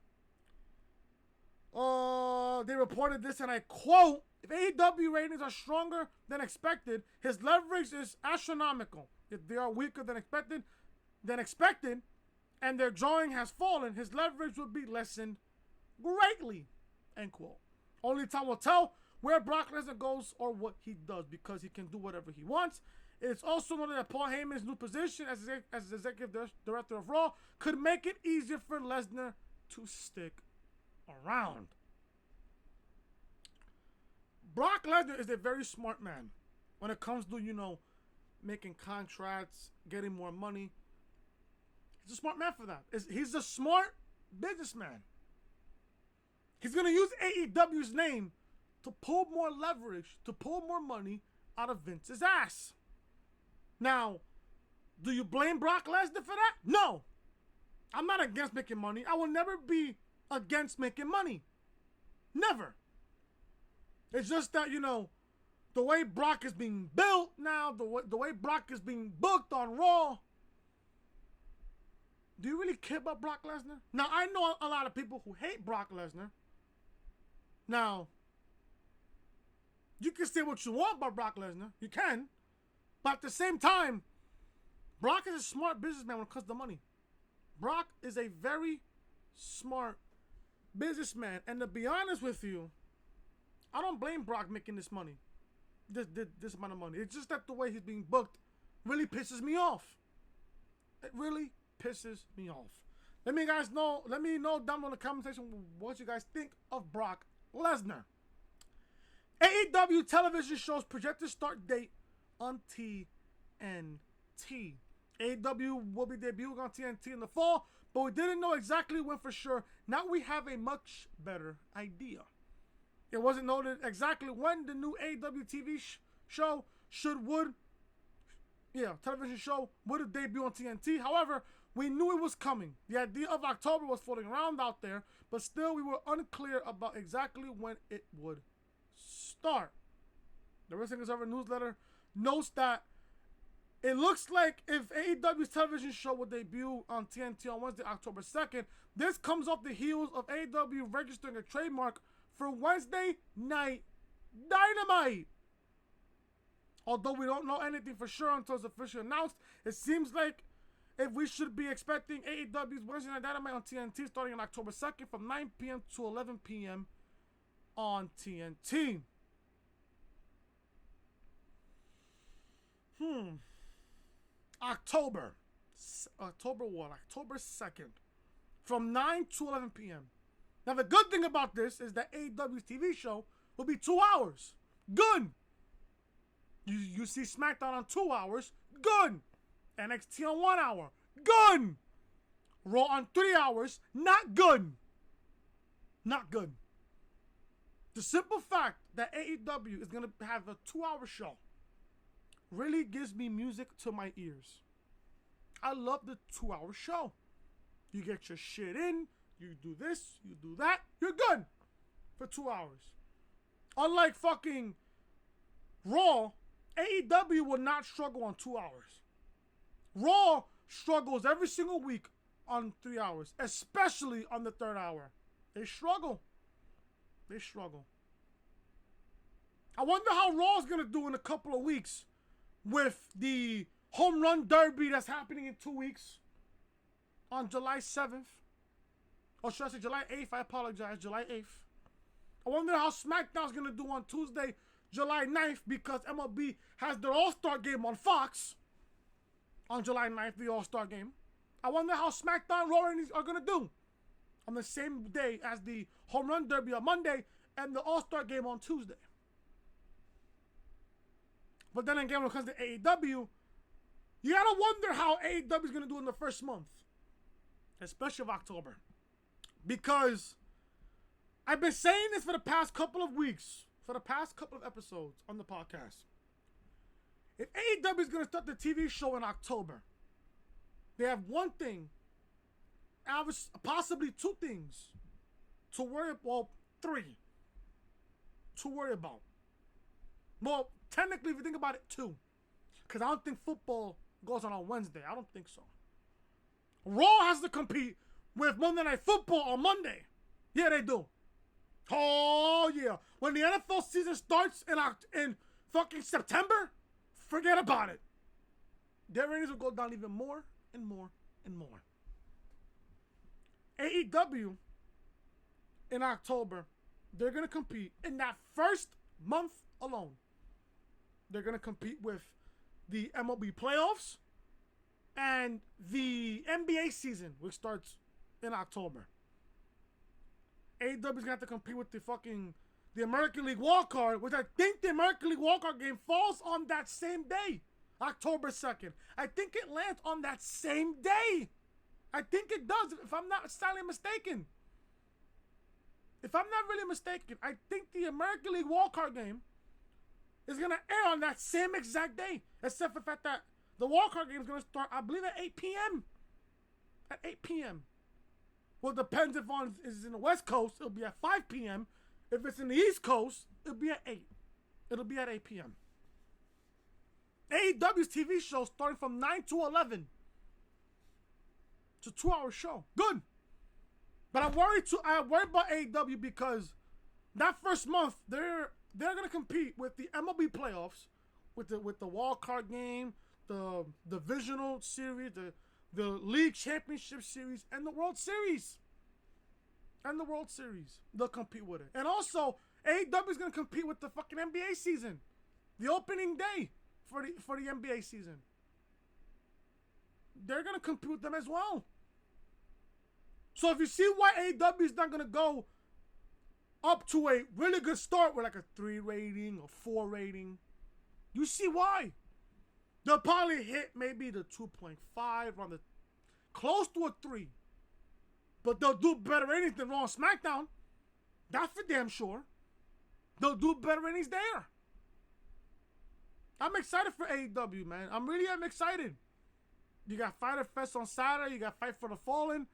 They reported this, and I quote, if AEW ratings are stronger than expected, his leverage is astronomical. If they are weaker than expected, and their drawing has fallen, his leverage will be lessened greatly. End quote. Only time will tell where Brock Lesnar goes or what he does, because he can do whatever he wants, It's also noted that Paul Heyman's new position as executive director of Raw could make it easier for Lesnar to stick around. Brock Lesnar is a very smart man when it comes to, making contracts, getting more money. He's a smart man for that. He's a smart businessman. He's going to use AEW's name to pull more leverage, to pull more money out of Vince's ass. Now, do you blame Brock Lesnar for that? No. I'm not against making money. I will never be against making money. Never. It's just that, the way Brock is being built now, the way Brock is being booked on Raw. Do you really care about Brock Lesnar? Now, I know a lot of people who hate Brock Lesnar. Now, you can say what you want about Brock Lesnar. You can. But at the same time, Brock is a smart businessman when it comes to money. Brock is a very smart businessman. And to be honest with you, I don't blame Brock making this money. This amount of money. It's just that the way he's being booked really pisses me off. It really pisses me off. Let me know down in the comment section what you guys think of Brock Lesnar. AEW television shows projected start date on TNT. AEW will be debuting on TNT in the fall, but we didn't know exactly when for sure. Now we have a much better idea. It wasn't noted exactly when the new AEW TV television show would debut on TNT. However, we knew it was coming. The idea of October was floating around out there, but still we were unclear about exactly when it would start. The Wrestling Observer newsletter notes that it looks like if AEW's television show will debut on TNT on Wednesday, October 2nd, this comes off the heels of AEW registering a trademark for Wednesday Night Dynamite. Although we don't know anything for sure until it's officially announced, it seems like if we should be expecting AEW's Wednesday Night Dynamite on TNT starting on October 2nd from 9 p.m. to 11 p.m. on TNT. October what? October 2nd from 9 to 11 p.m. Now, the good thing about this is that AEW's TV show will be 2 hours. Good. You see SmackDown on 2 hours. Good. NXT on 1 hour. Good. Raw on 3 hours. Not good. Not good. The simple fact that AEW is going to have a 2-hour show really gives me music to my ears. I love the 2-hour show. You get your shit in. You do this, you do that, you're good for 2 hours. Unlike fucking Raw, AEW will not struggle on 2 hours. Raw struggles every single week on 3 hours, especially on the 3rd hour. They struggle. They struggle. I wonder how Raw is going to do in a couple of weeks with the Home Run Derby that's happening in 2 weeks on July 7th. Or should I say July 8th? I apologize. July 8th. I wonder how SmackDown's going to do on Tuesday, July 9th, because MLB has their All-Star game on Fox on July 9th, the All-Star game. I wonder how SmackDown Raw are going to do on the same day as the Home Run Derby on Monday and the All-Star game on Tuesday. But then again, when it comes to AEW, you got to wonder how AEW is going to do in the first month, especially of October. Because I've been saying this for the past couple of weeks, for the past couple of episodes on the podcast. If AEW is going to start the TV show in October, they have one thing, possibly 2 things to worry about, well, 3 to worry about. Well, technically, if you think about it, 2. Because I don't think football goes on Wednesday. I don't think so. Raw has to compete with Monday Night Football on Monday. Yeah, they do. Oh, yeah. When the NFL season starts in fucking September, forget about it. Their ratings will go down even more and more and more. AEW in October, they're going to compete in that first month alone. They're going to compete with the MLB playoffs and the NBA season, which starts in October. AEW's gonna have to compete with the American League wildcard, which I think the American League wildcard game falls on that same day, October 2nd. I think it lands on that same day. I think it does, if I'm not sadly mistaken. If I'm not really mistaken, I think the American League wildcard game is going to air on that same exact day. Except for the fact that the wildcard game is going to start, I believe, at 8 p.m. At 8 p.m. Well, it depends if it's in the West Coast, it'll be at 5 p.m. If it's in the East Coast, it'll be at 8. It'll be at 8 p.m. AEW's TV show starting from 9 to 11. It's a 2-hour show. Good. But I'm worried about AEW because that first month they're gonna compete with the MLB playoffs, with the wild card game, the divisional series, the league championship series, and the World Series. They'll compete with it. And also AEW is gonna compete with the fucking NBA season, the opening day for the NBA season. They're gonna compete with them as well. So if you see why AEW is not going to go up to a really good start with like a 3 rating or 4 rating, you see why. They'll probably hit maybe the 2.5 on the close to a 3. But they'll do better ratings than Raw and SmackDown. That's for damn sure. They'll do better ratings there. I'm excited for AEW, man. I'm excited. You got Fyter Fest on Saturday. You got Fight for the Fallen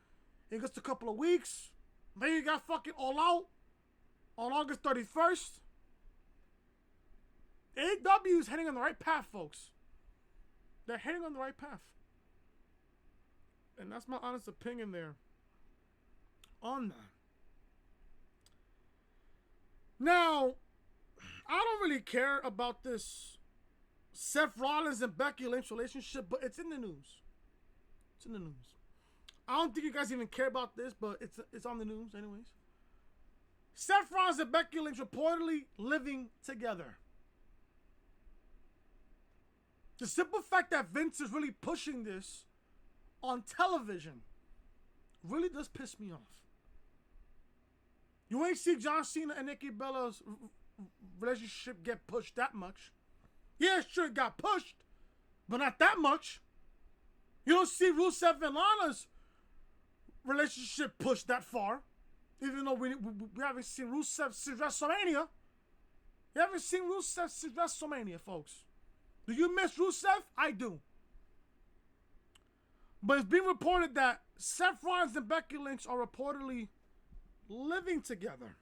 in just a couple of weeks. Then you got fucking All Out on August 31st. AEW is heading on the right path, folks. They're heading on the right path. And that's my honest opinion there on that. Now, I don't really care about this Seth Rollins and Becky Lynch relationship, but it's in the news. It's in the news. I don't think you guys even care about this, but it's on the news anyways. Seth Rollins and Becky Lynch reportedly living together. The simple fact that Vince is really pushing this on television really does piss me off. You ain't see John Cena and Nikki Bella's relationship get pushed that much. Yeah, sure, it got pushed, but not that much. You don't see Rusev and Lana's relationship pushed that far, even though we haven't seen Rusev since WrestleMania. You haven't seen Rusev since WrestleMania, folks. Do you miss Rusev? I do. But it's being reported that Seth Rollins and Becky Lynch are reportedly living together.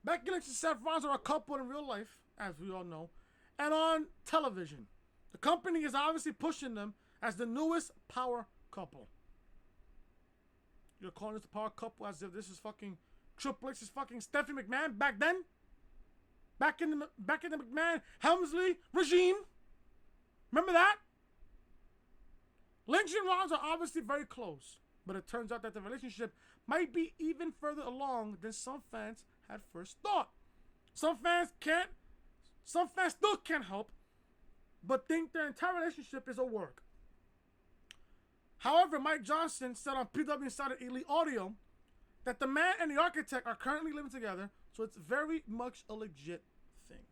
Becky Lynch and Seth Rollins are a couple in real life, as we all know, and on television. The company is obviously pushing them as the newest power couple. You're calling this a power couple as if this is fucking Triple H's fucking Stephanie McMahon back then? Back in the McMahon Helmsley regime? Remember that? Lynch and Rollins are obviously very close, but it turns out that the relationship might be even further along than some fans had first thought. Some fans still can't help but think their entire relationship is a work. However, Mike Johnson said on PW Insider Elite Audio that the man and the architect are currently living together, so it's very much a legit thing.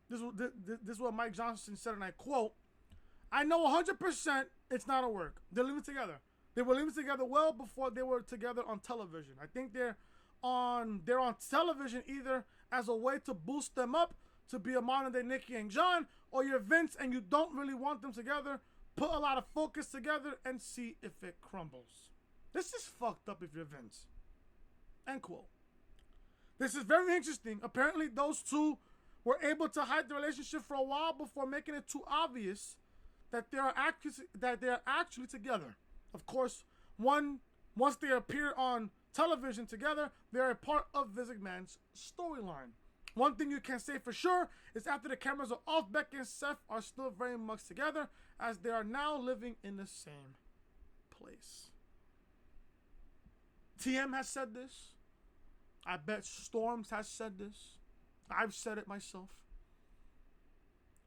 This is what Mike Johnson said, and I quote, "I know 100% it's not a work. They're living together. They were living together well before they were together on television. I think they're on television either as a way to boost them up to be a modern day Nikki and John, or you're Vince and you don't really want them together. Put a lot of focus together and see if it crumbles." This is fucked up if you're Vince. End quote. This is very interesting. Apparently, those two were able to hide the relationship for a while before making it too obvious that they are actually together. Of course, once they appear on television together, they are a part of Vince McMahon's storyline. One thing you can say for sure is after the cameras are off, Becky and Seth are still very much together as they are now living in the same place. TM has said this. I bet Storms has said this. I've said it myself.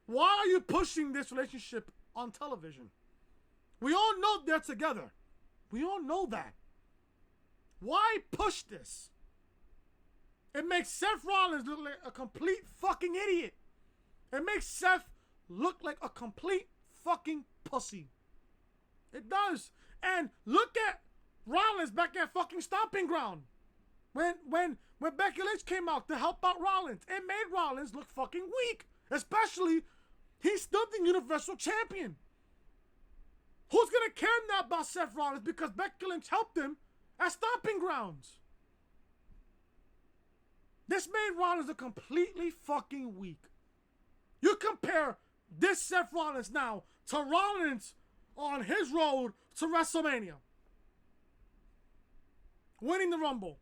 Why are you pushing this relationship on television? We all know they're together. We all know that. Why push this? It makes Seth Rollins look like a complete fucking idiot. It makes Seth look like a complete fucking pussy. It does. And look at Rollins back at fucking Stomping Ground. When Becky Lynch came out to help out Rollins, it made Rollins look fucking weak. Especially, he's still the Universal Champion. Who's gonna care now about Seth Rollins because Becky Lynch helped him at Stomping Grounds? This made Rollins look completely fucking weak. You compare this Seth Rollins now to Rollins on his road to WrestleMania, winning the Rumble.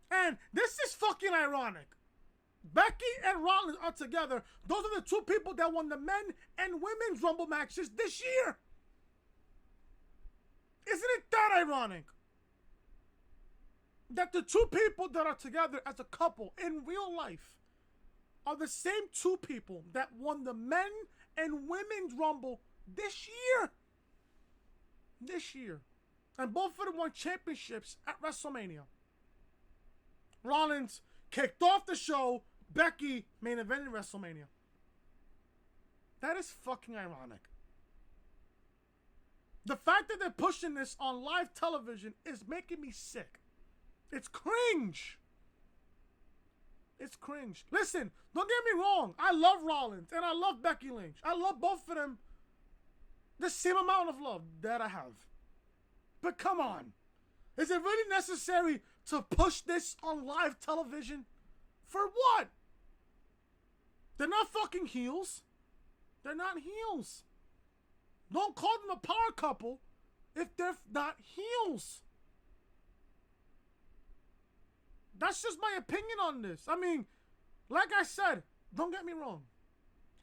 And this is fucking ironic. Becky and Rollins are together. Those are the two people that won the men and women's Rumble matches this year. Isn't it that ironic? That the two people that are together as a couple in real life are the same two people that won the men and women's Rumble this year. This year. And both of them won championships at WrestleMania. Rollins kicked off the show. Becky main evented WrestleMania. That is fucking ironic. The fact that they're pushing this on live television is making me sick. It's cringe. It's cringe. Listen, don't get me wrong. I love Rollins and I love Becky Lynch. I love both of them the same amount of love that I have. But come on. Is it really necessary to push this on live television? For what? They're not fucking heels. They're not heels. Don't call them a power couple if they're not heels. That's just my opinion on this. I mean, like I said, don't get me wrong.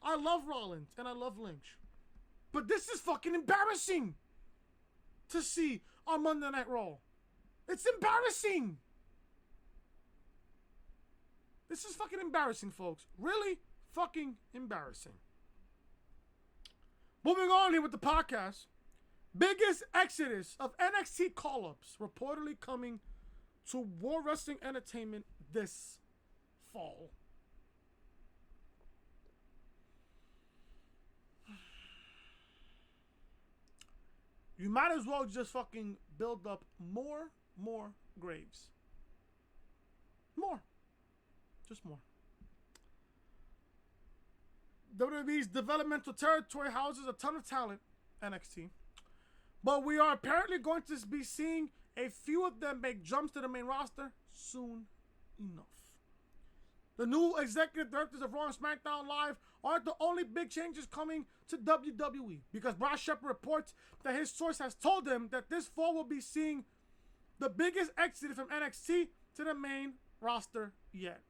I love Rollins and I love Lynch. But this is fucking embarrassing to see on Monday Night Raw. It's embarrassing. This is fucking embarrassing, folks. Really fucking embarrassing. Moving on here with the podcast. Biggest exodus of NXT call-ups reportedly coming to World Wrestling Entertainment this fall. You might as well just fucking build up more graves. More. Just more. WWE's developmental territory houses a ton of talent, NXT. But we are apparently going to be seeing a few of them make jumps to the main roster soon enough. The new executive directors of Raw and SmackDown Live aren't the only big changes coming to WWE, because Brad Shepard reports that his source has told him that this fall will be seeing the biggest exit from NXT to the main roster yet.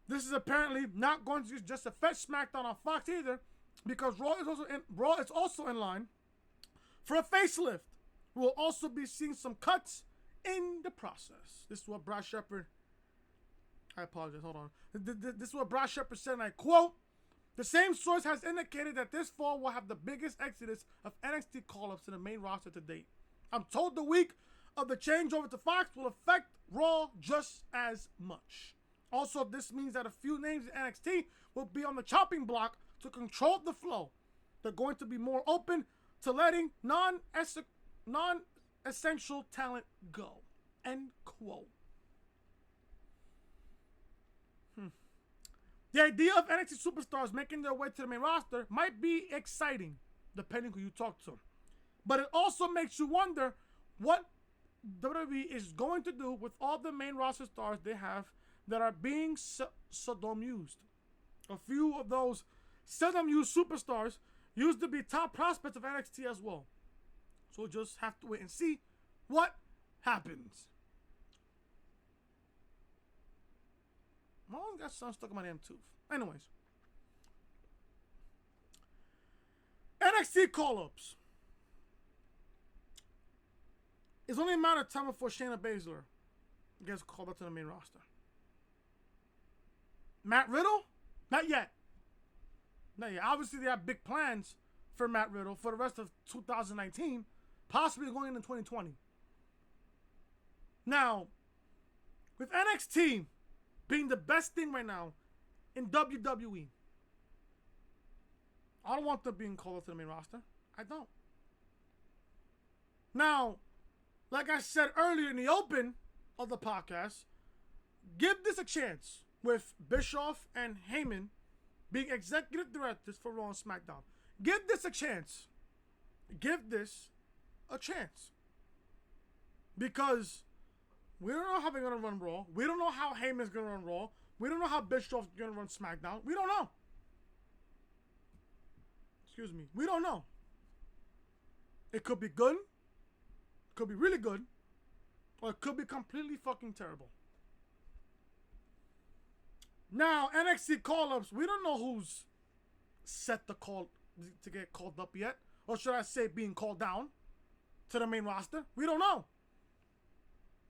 This is apparently not going to just affect SmackDown on Fox either, because Raw is also in line for a facelift. We'll also be seeing some cuts in the process. This is what Brad Shepard. I apologize. Hold on. This is what Brad Shepard said, and I quote: "The same source has indicated that this fall will have the biggest exodus of NXT call-ups to the main roster to date. I'm told the week of the changeover to Fox will affect Raw just as much. Also, this means that a few names in NXT will be on the chopping block to control the flow. They're going to be more open to letting non-essential talent go." End quote. The idea of NXT superstars making their way to the main roster might be exciting, depending who you talk to. But it also makes you wonder what WWE is going to do with all the main roster stars they have that are being seldom used. A few of those seldom used superstars used to be top prospects of NXT as well. So we'll just have to wait and see what happens. My own got something stuck in my damn tooth. Anyways. NXT call-ups. It's only a matter of time before Shayna Baszler gets called up to the main roster. Matt Riddle? Not yet. Not yet. Obviously, they have big plans for Matt Riddle for the rest of 2019, possibly going into 2020. Now, with NXT being the best thing right now in WWE, I don't want them being called up to the main roster. I don't. Now, like I said earlier in the open of the podcast, give this a chance with Bischoff and Heyman being executive directors for Raw and SmackDown. Give this a chance. Give this a chance. Because we don't know how they're going to run Raw. We don't know how Heyman's going to run Raw. We don't know how Bischoff's going to run SmackDown. We don't know. Excuse me. We don't know. It could be good. It could be really good. Or it could be completely fucking terrible. Now, NXT call-ups, we don't know who's set the call to get called up yet. Or should I say being called down to the main roster? We don't know.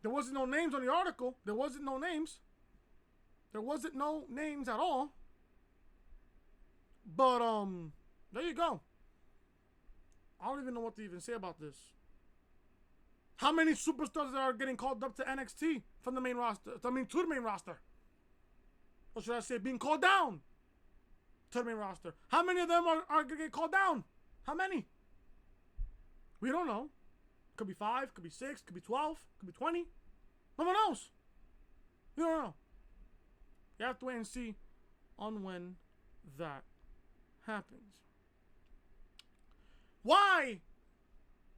There wasn't no names on the article. There wasn't no names. There wasn't no names at all. But, there you go. I don't even know what to even say about this. How many superstars are getting called up to NXT from the main roster? To the main roster. Or should I say being called down to the main roster? How many of them are going to get called down? How many? We don't know. Could be 5, could be 6, could be 12, could be 20. No one knows. We don't know. You have to wait and see on when that happens. Why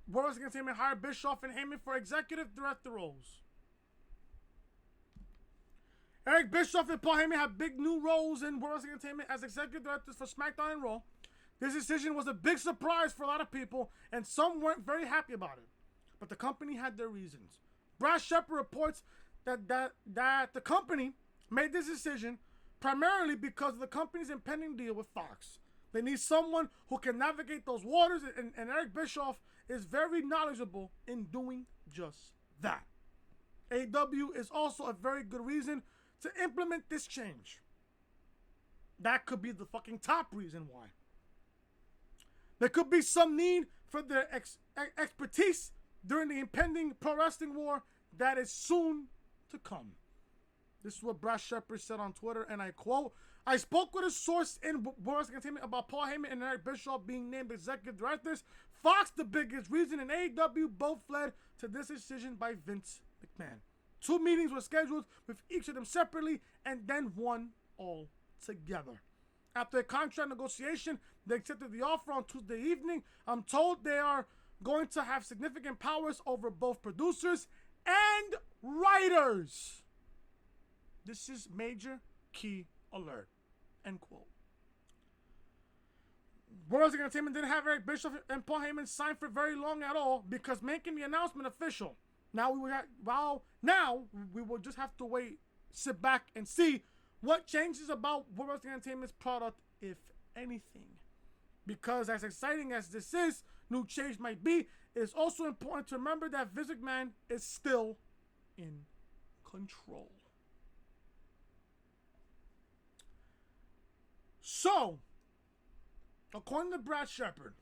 World Wrestling Entertainment hired Bischoff and Heyman for executive director roles? Eric Bischoff and Paul Heyman have big new roles in World Wrestling Entertainment as executive directors for SmackDown and Raw. This decision was a big surprise for a lot of people, and some weren't very happy about it. But the company had their reasons. Brad Shepard reports that the company made this decision primarily because of the company's impending deal with Fox. They need someone who can navigate those waters, and Eric Bischoff is very knowledgeable in doing just that. AEW is also a very good reason to implement this change. That could be the fucking top reason why. There could be some need for their expertise during the impending pro wrestling war that is soon to come. This is what Brad Shepard said on Twitter, and I quote, "I spoke with a source in World Wrestling Entertainment about Paul Heyman and Eric Bischoff being named executive directors. Fox, the biggest reason, and AEW both led to this decision by Vince McMahon. 2 meetings were scheduled with each of them separately and then one all together. After a contract negotiation, they accepted the offer on Tuesday evening. I'm told they are going to have significant powers over both producers and writers. This is major key alert." End quote. World Wrestling Entertainment didn't have Eric Bischoff and Paul Heyman signed for very long at all because making the announcement official. Now we will just have to wait, sit back, and see what changes about World Wrestling Entertainment's product, if anything. Because as exciting as this is, new change might be, it's also important to remember that Vince McMahon is still in control. So, according to Brad Shepard,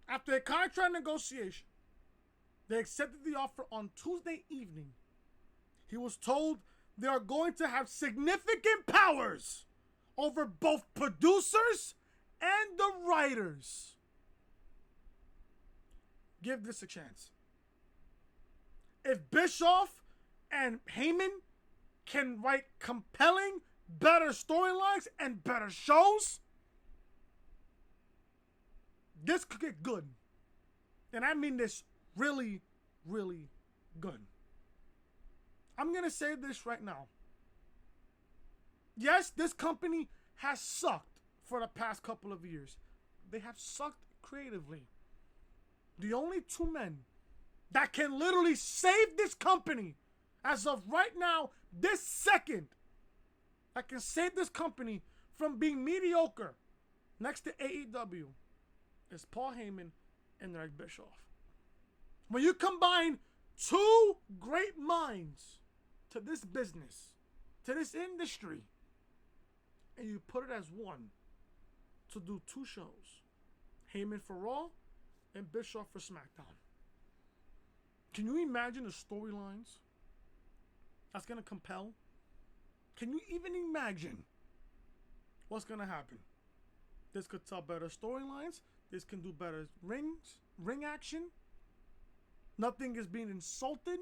after a contract negotiation, they accepted the offer on Tuesday evening. He was told they are going to have significant powers over both producers and the writers. Give this a chance. If Bischoff and Heyman can write compelling, better storylines and better shows, this could get good. And I mean this really, really good. I'm going to say this right now. Yes, this company has sucked for the past couple of years. They have sucked creatively. The only 2 men that can literally save this company as of right now, this second, that can save this company from being mediocre next to AEW is Paul Heyman and Eric Bischoff. When you combine 2 great minds to this business, to this industry and you put it as one to do 2 shows. Heyman for Raw and Bischoff for SmackDown. Can you imagine the storylines that's going to compel? Can you even imagine what's going to happen? This could tell better storylines. This can do better ring action. Nothing is being insulted.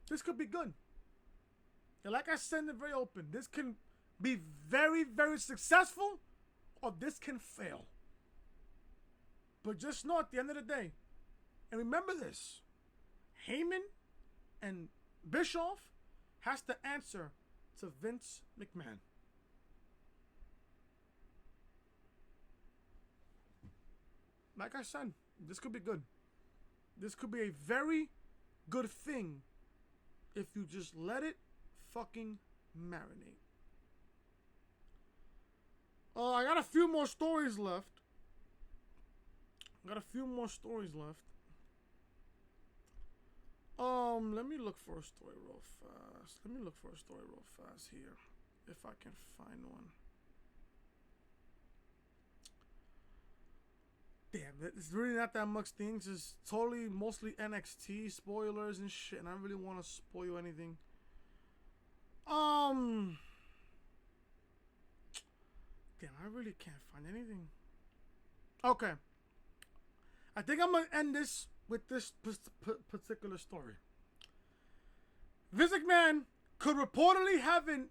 This could be good. And like I said in the very open, this can be very, very successful, or this can fail. But just know at the end of the day, and remember this, Heyman and Bischoff has to answer to Vince McMahon. Like I said, this could be good. This could be a very good thing if you just let it fucking marinate. I got a few more stories left. Let me look for a story real fast. Here, if I can find one. Damn, it's really not that much things. It's mostly NXT spoilers and shit, and I really want to spoil anything. Damn, I really can't find anything. Okay. I think I'm going to end this with this particular story. Vince McMahon could reportedly have an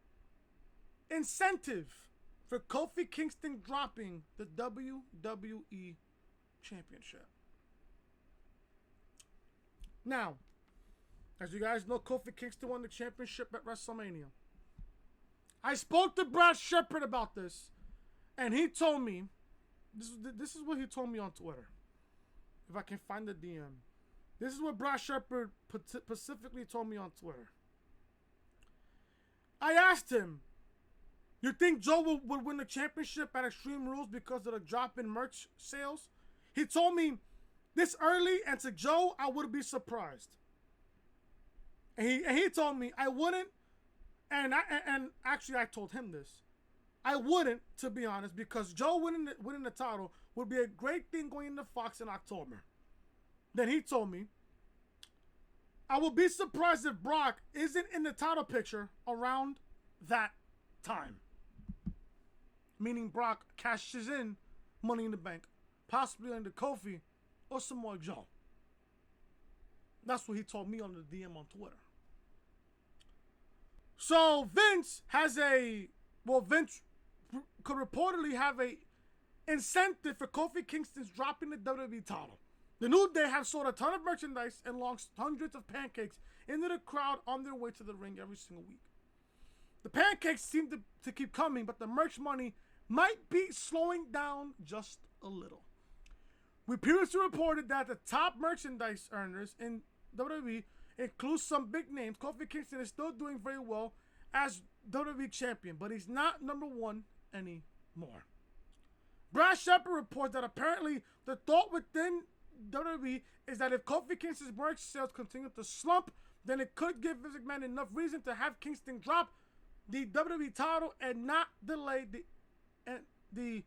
incentive for Kofi Kingston dropping the WWE Championship. Now, as you guys know, Kofi Kingston won the championship at WrestleMania. I spoke to Brad Shepard about this, and he told me, this is what he told me on Twitter. If I can find the DM. This is what Brad Shepard specifically told me on Twitter. I asked him, you think Joe would win the championship at Extreme Rules because of the drop in merch sales? He told me this early, and to Joe, I wouldn't be surprised. And he told me I wouldn't, and actually I told him this. I wouldn't, to be honest, because Joe winning the title would be a great thing going into Fox in October. Then he told me, I will be surprised if Brock isn't in the title picture around that time. Meaning Brock cashes in Money in the Bank, possibly under Kofi or Samoa Joe. That's what he told me on the DM on Twitter. So Vince could reportedly have a incentive for Kofi Kingston's dropping the WWE title. The New Day have sold a ton of merchandise and launched hundreds of pancakes into the crowd on their way to the ring every single week. The pancakes seem to keep coming, but the merch money might be slowing down just a little. We previously reported that the top merchandise earners in WWE includes some big names. Kofi Kingston is still doing very well as WWE champion, but he's not number one anymore. Brad Shepard reports that apparently the thought within WWE is that if Kofi Kingston's merch sales continue to slump, then it could give Vince McMahon enough reason to have Kingston drop the WWE title and not delay the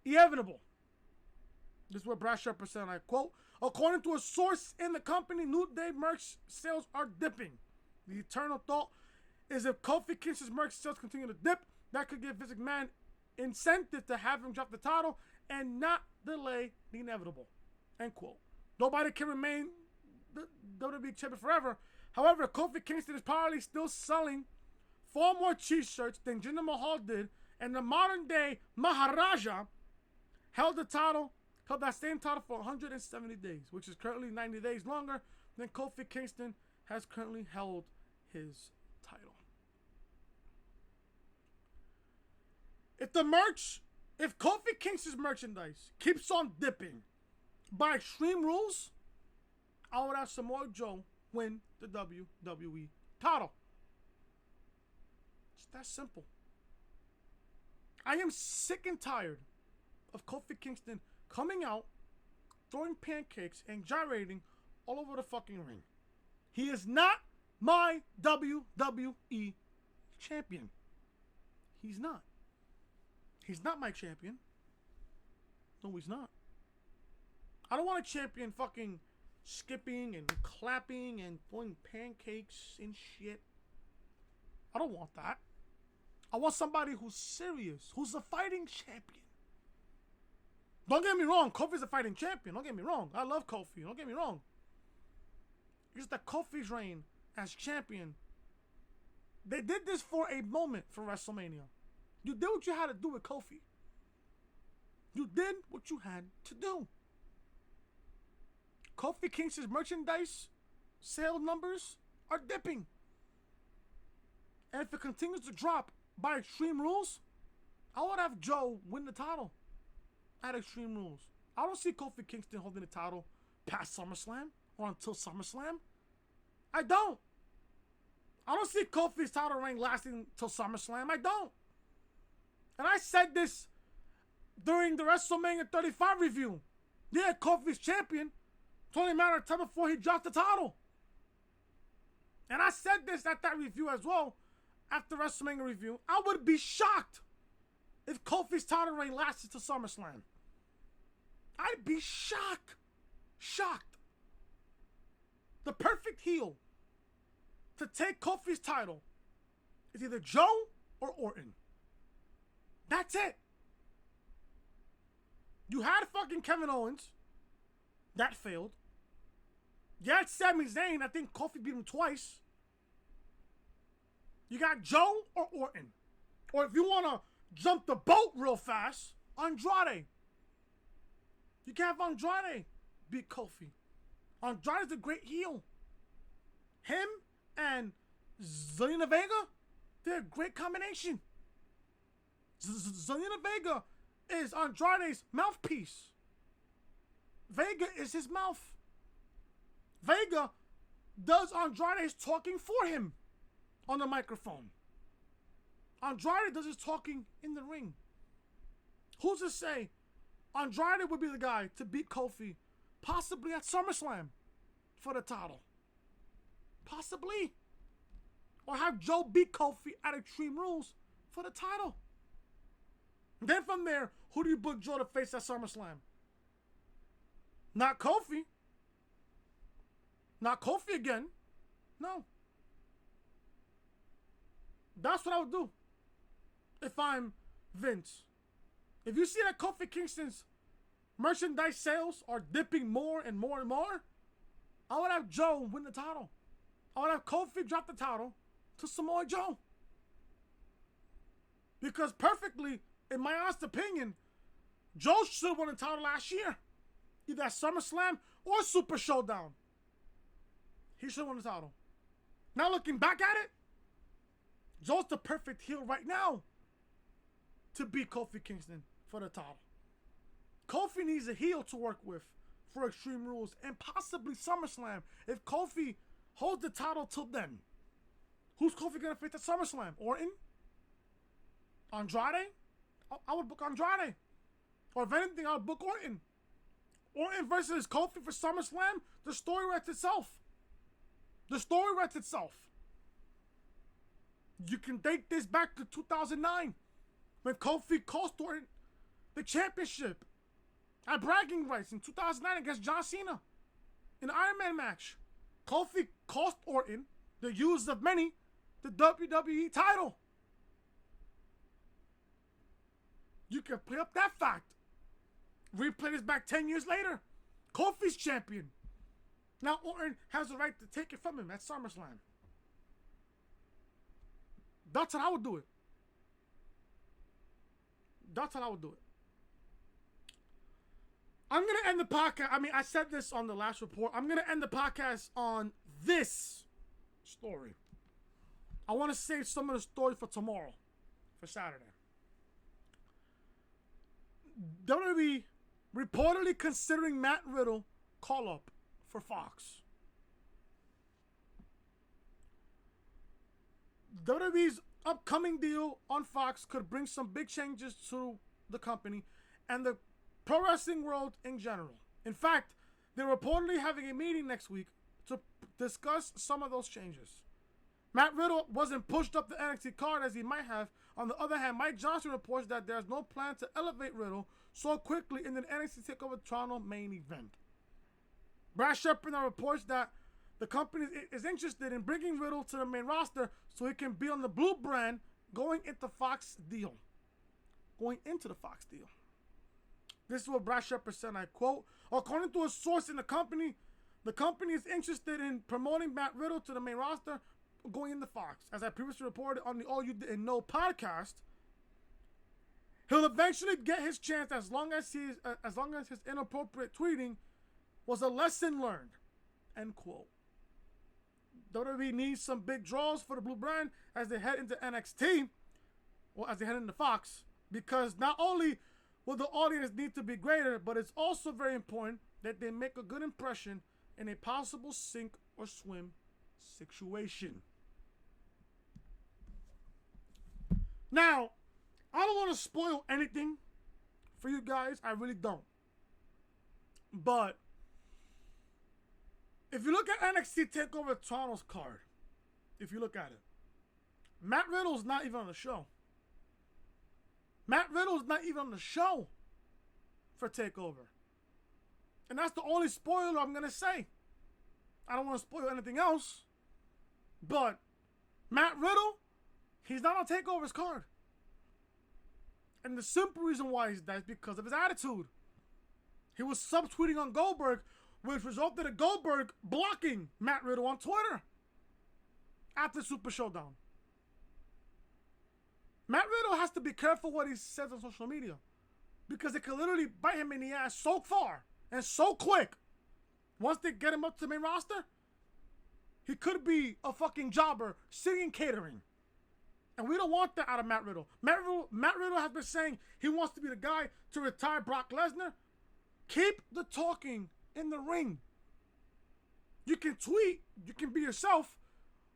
inevitable. This is what Brad Shepard said, and I quote, according to a source in the company, New Day merch sales are dipping. The eternal thought is if Kofi Kingston's merch sales continue to dip, that could give Vince McMahon incentive to have him drop the title and not delay the inevitable. End quote. Nobody can remain the WWE champion forever. However, Kofi Kingston is probably still selling far more t-shirts than Jinder Mahal did, and the modern day Maharaja held that same title for 170 days, which is currently 90 days longer than Kofi Kingston has currently held his title. If Kofi Kingston's merchandise keeps on dipping by Extreme Rules, I would have Samoa Joe win the WWE title. It's that simple. I am sick and tired of Kofi Kingston coming out, throwing pancakes and gyrating all over the fucking ring. He is not my WWE champion. He's not. He's not my champion. No, he's not. I don't want a champion fucking skipping and clapping and throwing pancakes and shit. I don't want that. I want somebody who's serious, who's a fighting champion. Don't get me wrong, Kofi's a fighting champion. Don't get me wrong. I love Kofi. Don't get me wrong. It's that Kofi's reign as champion. They did this for a moment for WrestleMania. You did what you had to do with Kofi. You did what you had to do. Kofi Kingston's merchandise sale numbers are dipping. And if it continues to drop by Extreme Rules, I would have Joe win the title at Extreme Rules. I don't see Kofi Kingston holding the title past SummerSlam or until SummerSlam. I don't. I don't see Kofi's title reign lasting till SummerSlam. I don't. And I said this during the WrestleMania 35 review. Yeah, Kofi's champion. It's only a matter of time before he dropped the title. And I said this at that review as well, after WrestleMania review. I would be shocked if Kofi's title reign lasted to SummerSlam. I'd be shocked. Shocked. The perfect heel to take Kofi's title is either Joe or Orton. That's it. You had fucking Kevin Owens. That failed. You had Sami Zayn. I think Kofi beat him twice. You got Joe or Orton. Or if you want to jump the boat real fast, Andrade. You can have Andrade beat Kofi. Andrade's a great heel. Him and Zelina Vega, they're a great combination. Zelina Vega is Andrade's mouthpiece. Vega is his mouth. Vega does Andrade's talking for him on the microphone. Andrade does his talking in the ring. Who's to say Andrade would be the guy to beat Kofi, possibly at SummerSlam for the title? Possibly. Or have Joe beat Kofi at Extreme Rules for the title. Then from there, who do you book Joe to face at SummerSlam? Not Kofi. Not Kofi again. No. That's what I would do if I'm Vince. If you see that Kofi Kingston's merchandise sales are dipping more and more and more, I would have Joe win the title. I would have Kofi drop the title to Samoa Joe. Because perfectly, in my honest opinion, Joe should have won the title last year. Either at SummerSlam or Super Showdown. He should have won the title. Now looking back at it, Joe's the perfect heel right now to beat Kofi Kingston for the title. Kofi needs a heel to work with for Extreme Rules and possibly SummerSlam. If Kofi holds the title till then, who's Kofi going to face at SummerSlam? Orton? Andrade? I would book Andrade. Or if anything, I would book Orton. Orton versus Kofi for SummerSlam, the story writes itself. The story writes itself. You can date this back to 2009 when Kofi cost Orton the championship at bragging rights in 2009 against John Cena in an Iron Man match. Kofi cost Orton, the used of many, the WWE title. You can play up that fact. Replay this back 10 years later. Kofi's champion. Now Orton has the right to take it from him at SummerSlam. That's how I would do it. That's how I would do it. I'm going to end the podcast. I mean, I said this on the last report. I'm going to end the podcast on this story. I want to save some of the story for tomorrow, for Saturday. WWE reportedly considering Matt Riddle call-up for Fox. WWE's upcoming deal on Fox could bring some big changes to the company and the pro wrestling world in general. In fact, they're reportedly having a meeting next week to discuss some of those changes. Matt Riddle wasn't pushed up the NXT card as he might have. On the other hand, Mike Johnson reports that there's no plan to elevate Riddle so quickly in the NXT TakeOver Toronto main event. Brad Shepard now reports that the company is interested in bringing Riddle to the main roster so he can be on the blue brand going into the Fox deal. This is what Brad Shepard said, and I quote, according to a source in the company is interested in promoting Matt Riddle to the main roster going into Fox. As I previously reported on the All You Didn't Know podcast, he'll eventually get his chance as long as his inappropriate tweeting was a lesson learned. End quote. WWE needs some big draws for the blue brand as they head into NXT, or as they head into Fox, because not only will the audience need to be greater, but it's also very important that they make a good impression in a possible sink or swim situation. Now, I don't want to spoil anything for you guys. I really don't. But if you look at NXT TakeOver Toronto's card, if you look at it, Matt Riddle's not even on the show. Matt Riddle's not even on the show for TakeOver. And that's the only spoiler I'm going to say. I don't want to spoil anything else. But Matt Riddle, he's not on TakeOver's card. And the simple reason why he's that is because of his attitude. He was subtweeting on Goldberg, which resulted in Goldberg blocking Matt Riddle on Twitter after Super Showdown. Matt Riddle has to be careful what he says on social media, because it can literally bite him in the ass so far and so quick. Once they get him up to the main roster, he could be a fucking jobber singing catering. And we don't want that out of Matt Riddle. Matt Riddle has been saying he wants to be the guy to retire Brock Lesnar. Keep the talking in the ring. You can tweet, you can be yourself,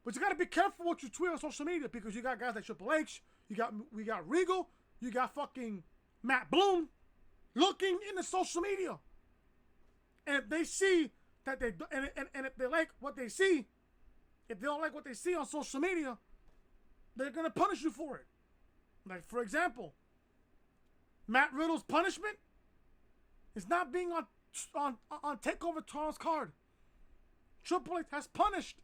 but you got to be careful what you tweet on social media, because you got guys like Triple H, we got Regal, you got fucking Matt Bloom looking into social media. And if they see that they and if they like what they see, if they don't like what they see on social media, they're gonna punish you for it. Like, for example, Matt Riddle's punishment is not being on TakeOver Toronto's card. Triple H has punished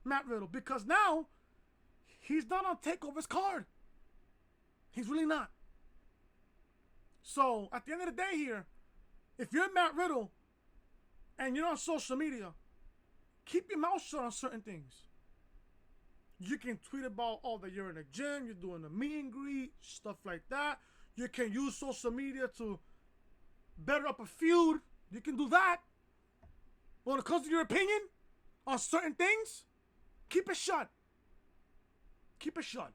Matt Riddle because now he's not on TakeOver's card. He's really not. So at the end of the day here, if you're Matt Riddle and you're on social media, keep your mouth shut on certain things. You can tweet about, oh, that you're in the gym, you're doing a meet and greet, stuff like that. You can use social media to better up a feud. You can do that. But when it comes to your opinion on certain things, keep it shut. Keep it shut.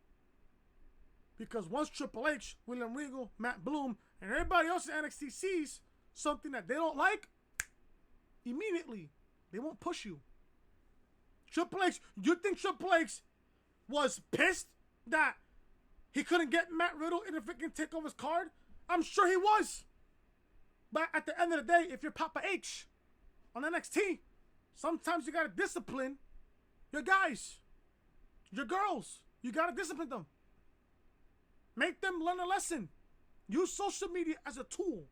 Because once Triple H, William Regal, Matt Bloom, and everybody else in NXT sees something that they don't like, immediately they won't push you. Triple H, you think Triple H was pissed that he couldn't get Matt Riddle in a freaking TakeOver's card? I'm sure he was. But at the end of the day, if you're Papa H on NXT, sometimes you gotta discipline your guys, your girls. You gotta discipline them. Make them learn a lesson. Use social media as a tool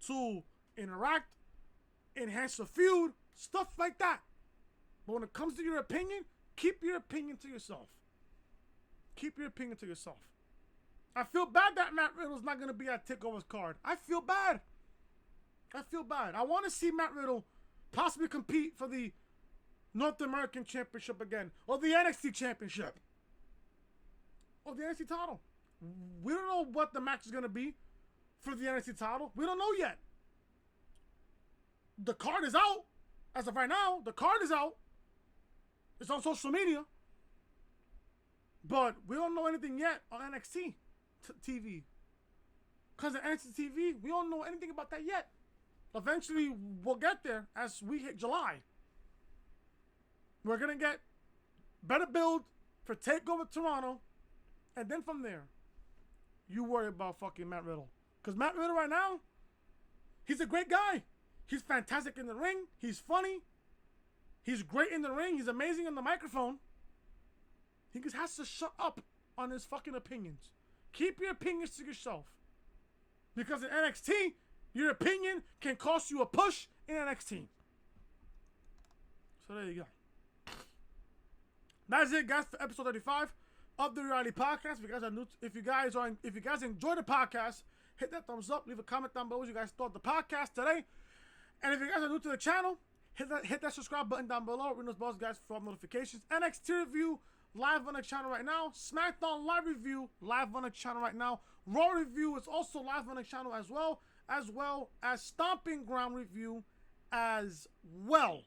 to interact, enhance the feud, stuff like that. But when it comes to your opinion, keep your opinion to yourself. Keep your opinion to yourself. I feel bad that Matt Riddle's not going to be at TakeOver's card. I feel bad. I want to see Matt Riddle possibly compete for the North American Championship again, or the NXT Championship, or the NXT title. We don't know what the match is going to be for the NXT title. We don't know yet. The card is out. As of right now, the card is out. It's on social media. But we don't know anything yet on NXT TV. Because of NXT TV, we don't know anything about that yet. Eventually, we'll get there as we hit July. We're going to get better build for TakeOver Toronto. And then from there, you worry about fucking Matt Riddle. Because Matt Riddle right now, he's a great guy. He's fantastic in the ring. He's funny. He's great in the ring. He's amazing in the microphone. He just has to shut up on his fucking opinions. Keep your opinions to yourself. Because in NXT, your opinion can cost you a push in NXT. So there you go. That's it, guys, for episode 35 of the Reality Podcast. If you guys are new, if you guys enjoy the podcast, hit that thumbs up. Leave a comment down below what you guys thought of the podcast today. And if you guys are new to the channel, hit that subscribe button down below. Ring those bells, guys, for all notifications. NXT review live on the channel right now. SmackDown live review live on the channel right now. Raw review is also live on the channel as well as Stomping Ground review as well.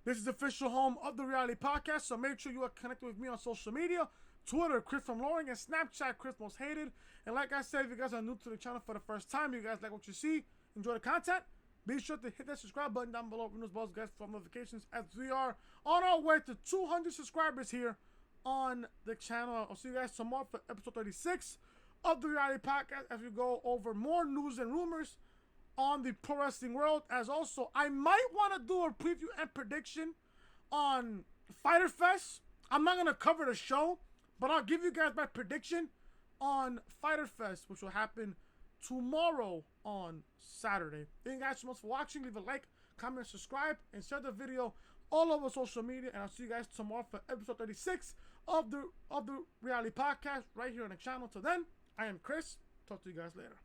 This is the official home of the Reality Podcast, so make sure you are connected with me on social media. Twitter, Chris from Loring, and Snapchat, Chris Most Hated. And like I said, if you guys are new to the channel for the first time, you guys like what you see, enjoy the content, be sure to hit that subscribe button down below. Ring those bells, guys, for notifications, as we are on our way to 200 subscribers here on the channel. I'll see you guys tomorrow for episode 36 of the Reality Podcast as we go over more news and rumors on the pro wrestling world. As also, I might want to do a preview and prediction on Fyter Fest. I'm not going to cover the show, but I'll give you guys my prediction on Fyter Fest, which will happen tomorrow on Saturday. Thank you guys so much for watching. Leave a like, comment, subscribe, and share the video all over social media. And I'll see you guys tomorrow for episode 36 of the Reality Podcast right here on the channel. Till then, I am Chris. Talk to you guys later.